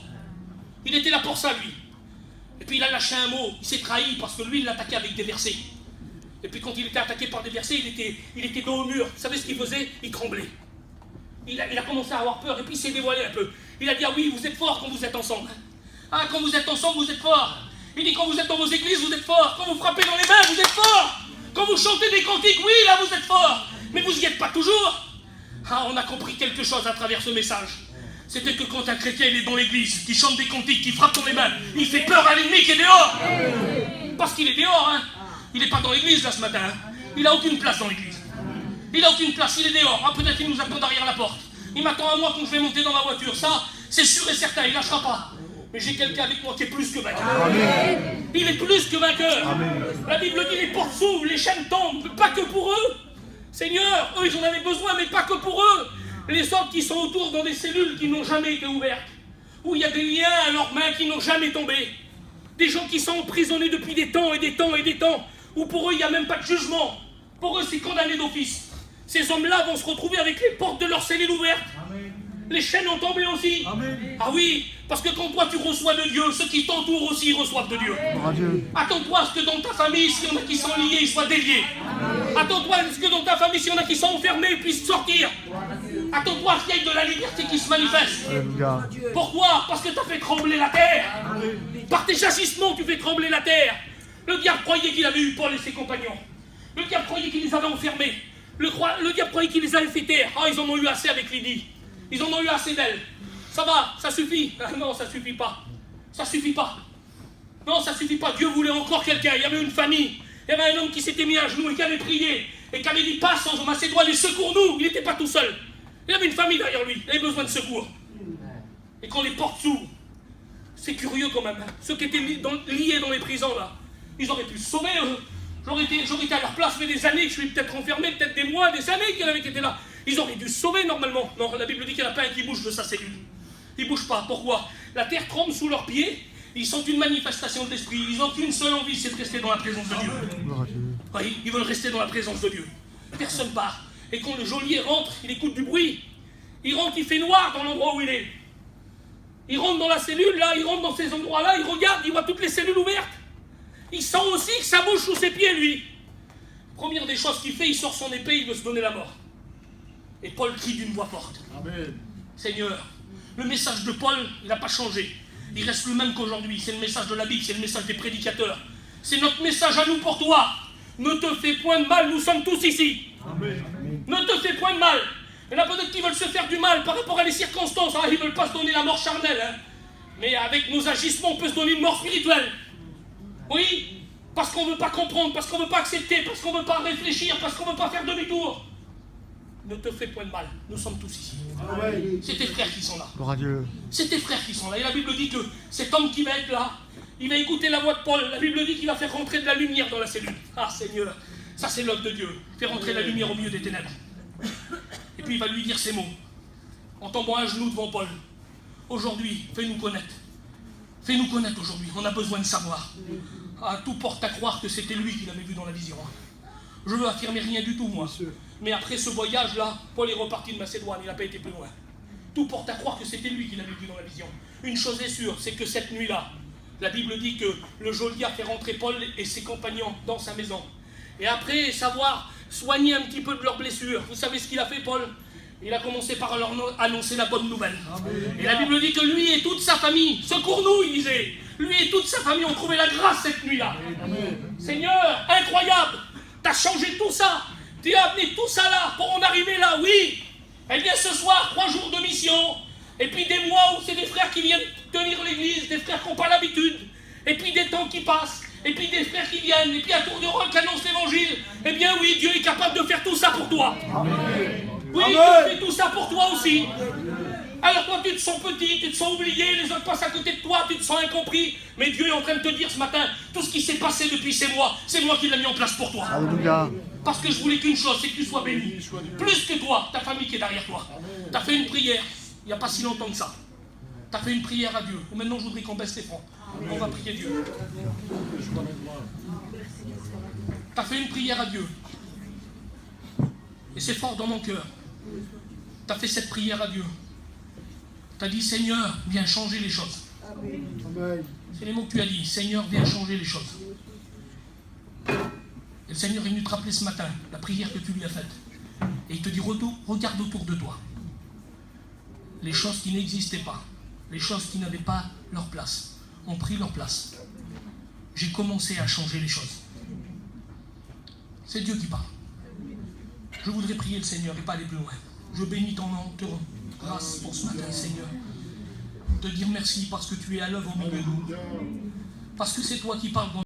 Il était là pour ça, lui. Et puis il a lâché un mot, il s'est trahi parce que lui, il l'attaquait avec des versets. Et puis quand il était attaqué par des versets, il était dos au mur. Vous savez ce qu'il faisait? Il tremblait. Il a commencé à avoir peur et puis il s'est dévoilé un peu. Il a dit, ah oui, vous êtes forts quand vous êtes ensemble. Ah, quand vous êtes ensemble, vous êtes forts. Il dit, quand vous êtes dans vos églises, vous êtes forts. Quand vous frappez dans les mains, vous êtes forts. Quand vous chantez des cantiques, oui, là, vous êtes forts. Mais vous n'y êtes pas toujours. Ah, on a compris quelque chose à travers ce message. C'était que quand un chrétien il est dans l'église, qui chante des cantiques, qui frappe dans les mains, il fait peur à l'ennemi qui est dehors. Parce qu'il est dehors, hein. Il n'est pas dans l'église là ce matin. Hein. Il n'a aucune place dans l'église. Il n'a aucune place, il est dehors. Ah, peut-être qu'il nous attend derrière la porte. Il m'attend à moi quand je vais monter dans ma voiture. Ça, c'est sûr et certain, il ne lâchera pas. Mais j'ai quelqu'un avec moi qui est plus que vainqueur. Amen. Il est plus que vainqueur. Amen. La Bible dit les portes s'ouvrent, les chaînes tombent. Pas que pour eux. Seigneur, eux ils en avaient besoin, mais pas que pour eux. Les autres qui sont autour dans des cellules qui n'ont jamais été ouvertes, où il y a des liens à leurs mains qui n'ont jamais tombé, des gens qui sont emprisonnés depuis des temps et des temps et des temps, où pour eux il n'y a même pas de jugement, pour eux c'est condamné d'office. Ces hommes-là vont se retrouver avec les portes de leurs cellules ouvertes. Amen. Les chaînes ont tombé aussi. Amen. Ah oui, parce que quand toi tu reçois de Dieu, ceux qui t'entourent aussi reçoivent de Dieu. Attends-toi à ce que dans ta famille, s'il y en a qui sont liés, ils soient déliés. Attends-toi à ce que dans ta famille, s'il y en a qui sont enfermés, ils puissent sortir. Attends-toi à ce qu'il y ait de la liberté qui se manifeste. Pourquoi? Parce que tu as fait trembler la terre. Par tes chagissements, tu fais trembler la terre. Le diable croyait qu'il avait eu Paul et ses compagnons. Le diable croyait qu'il les avait enfermés. Le diable croyait qu'il les avait fait taire. Ah, ils en ont eu assez avec Lydie. Ils en ont eu assez d'elle. Ça va, ça suffit. Ah, non, ça suffit pas. Ça suffit pas. Non, ça suffit pas. Dieu voulait encore quelqu'un. Il y avait une famille. Il y avait un homme qui s'était mis à genoux et qui avait prié. Et qui avait dit, passe en Macédoine et secours-nous. Il n'était pas tout seul. Il avait une famille derrière lui. Il avait besoin de secours. Et quand les portes s'ouvrent, c'est curieux quand même. Ceux qui étaient liés dans les prisons là, ils auraient pu se sauver. J'aurais été à leur place, mais des années que je suis peut-être enfermé, peut-être des mois, des années qu'il y en avait qui étaient là. Ils auraient dû se sauver normalement. Non, la Bible dit qu'il n'y en a pas un qui bouge de sa cellule. Ils ne bougent pas. Pourquoi? La terre tremble sous leurs pieds. Ils sont une manifestation de l'esprit. Ils n'ont qu'une seule envie, c'est de rester dans la présence de Dieu. Oui, ils veulent rester dans la présence de Dieu. Personne part. Et quand le geôlier rentre, il écoute du bruit. Il rentre, il fait noir dans l'endroit où il est. Il rentre dans la cellule, là, il rentre dans ces endroits-là, il regarde, il voit toutes les cellules ouvertes. Il sent aussi que ça bouge sous ses pieds, lui. Première des choses qu'il fait, il sort son épée, il veut se donner la mort. Et Paul crie d'une voix forte. Amen. Seigneur, le message de Paul, il n'a pas changé. Il reste le même qu'aujourd'hui. C'est le message de la Bible, c'est le message des prédicateurs. C'est notre message à nous pour toi. Ne te fais point de mal, nous sommes tous ici. Amen. Ne te fais point de mal. Il y en a peut-être qui veulent se faire du mal par rapport à les circonstances. Ils ne veulent pas se donner la mort charnelle. Hein. Mais avec nos agissements, on peut se donner une mort spirituelle. Oui, parce qu'on ne veut pas comprendre, parce qu'on ne veut pas accepter, parce qu'on ne veut pas réfléchir, parce qu'on ne veut pas faire demi-tour. Ne te fais point de mal, nous sommes tous ici. Amen. C'est tes frères qui sont là. C'est tes frères qui sont là. Et la Bible dit que cet homme qui va être là, il va écouter la voix de Paul. La Bible dit qu'il va faire rentrer de la lumière dans la cellule. Ah Seigneur, Ça, c'est l'œuvre de Dieu. Faire rentrer la lumière au milieu des ténèbres. Et puis il va lui dire ces mots, en tombant à genoux devant Paul. Aujourd'hui, fais-nous connaître. Fais-nous connaître aujourd'hui. On a besoin de savoir. Ah, tout porte à croire que c'était lui qui l'avait vu dans la vision. Je veux affirmer rien du tout, moi. Mais après ce voyage-là, Paul est reparti de Macédoine. Il n'a pas été plus loin. Tout porte à croire que c'était lui qui l'avait vu dans la vision. Une chose est sûre, c'est que cette nuit-là, la Bible dit que le geôlier a fait rentrer Paul et ses compagnons dans sa maison. Et après savoir soigner un petit peu de leurs blessures, vous savez ce qu'il a fait, Paul? Il a commencé par leur annoncer la bonne nouvelle. Et la Bible dit que lui et toute sa famille, secours-nous, il disait, lui et toute sa famille ont trouvé la grâce cette nuit-là. Seigneur, incroyable, t'as changé tout ça, t'as amené tout ça là pour en arriver là, oui. Eh bien ce soir, 3 jours de mission, et puis des mois où c'est des frères qui viennent tenir l'église, des frères qui n'ont pas l'habitude, et puis des temps qui passent, et puis des frères qui viennent, et puis à tour de rôle qui annoncent l'évangile. Eh bien oui, Dieu est capable de faire tout ça pour toi. Amen. Oui, Dieu fait tout ça pour toi aussi. Alors toi tu te sens petit, tu te sens oublié, les autres passent à côté de toi, tu te sens incompris. Mais Dieu est en train de te dire ce matin, tout ce qui s'est passé depuis ces mois, c'est moi qui l'ai mis en place pour toi. Alléluia. Parce que je voulais qu'une chose, c'est que tu sois béni. Plus que toi, ta famille qui est derrière toi. Tu as fait une prière, il n'y a pas si longtemps que ça. Tu as fait une prière à Dieu. Et maintenant je voudrais qu'on baisse les fronts. On va prier Dieu. Tu as fait une prière à Dieu. Et c'est fort dans mon cœur. Tu as fait cette prière à Dieu. Tu as dit, Seigneur, viens changer les choses. C'est les mots que tu as dit. Seigneur, viens changer les choses. Et le Seigneur est venu te rappeler ce matin la prière que tu lui as faite. Et il te dit, regarde autour de toi. Les choses qui n'existaient pas, les choses qui n'avaient pas leur place, ont pris leur place. J'ai commencé à changer les choses. C'est Dieu qui parle. Je voudrais prier le Seigneur et pas aller plus loin. Je bénis ton nom, te rends grâce pour ce matin, Seigneur. Te dire merci parce que tu es à l'œuvre au milieu de nous. Parce que c'est toi qui parles dans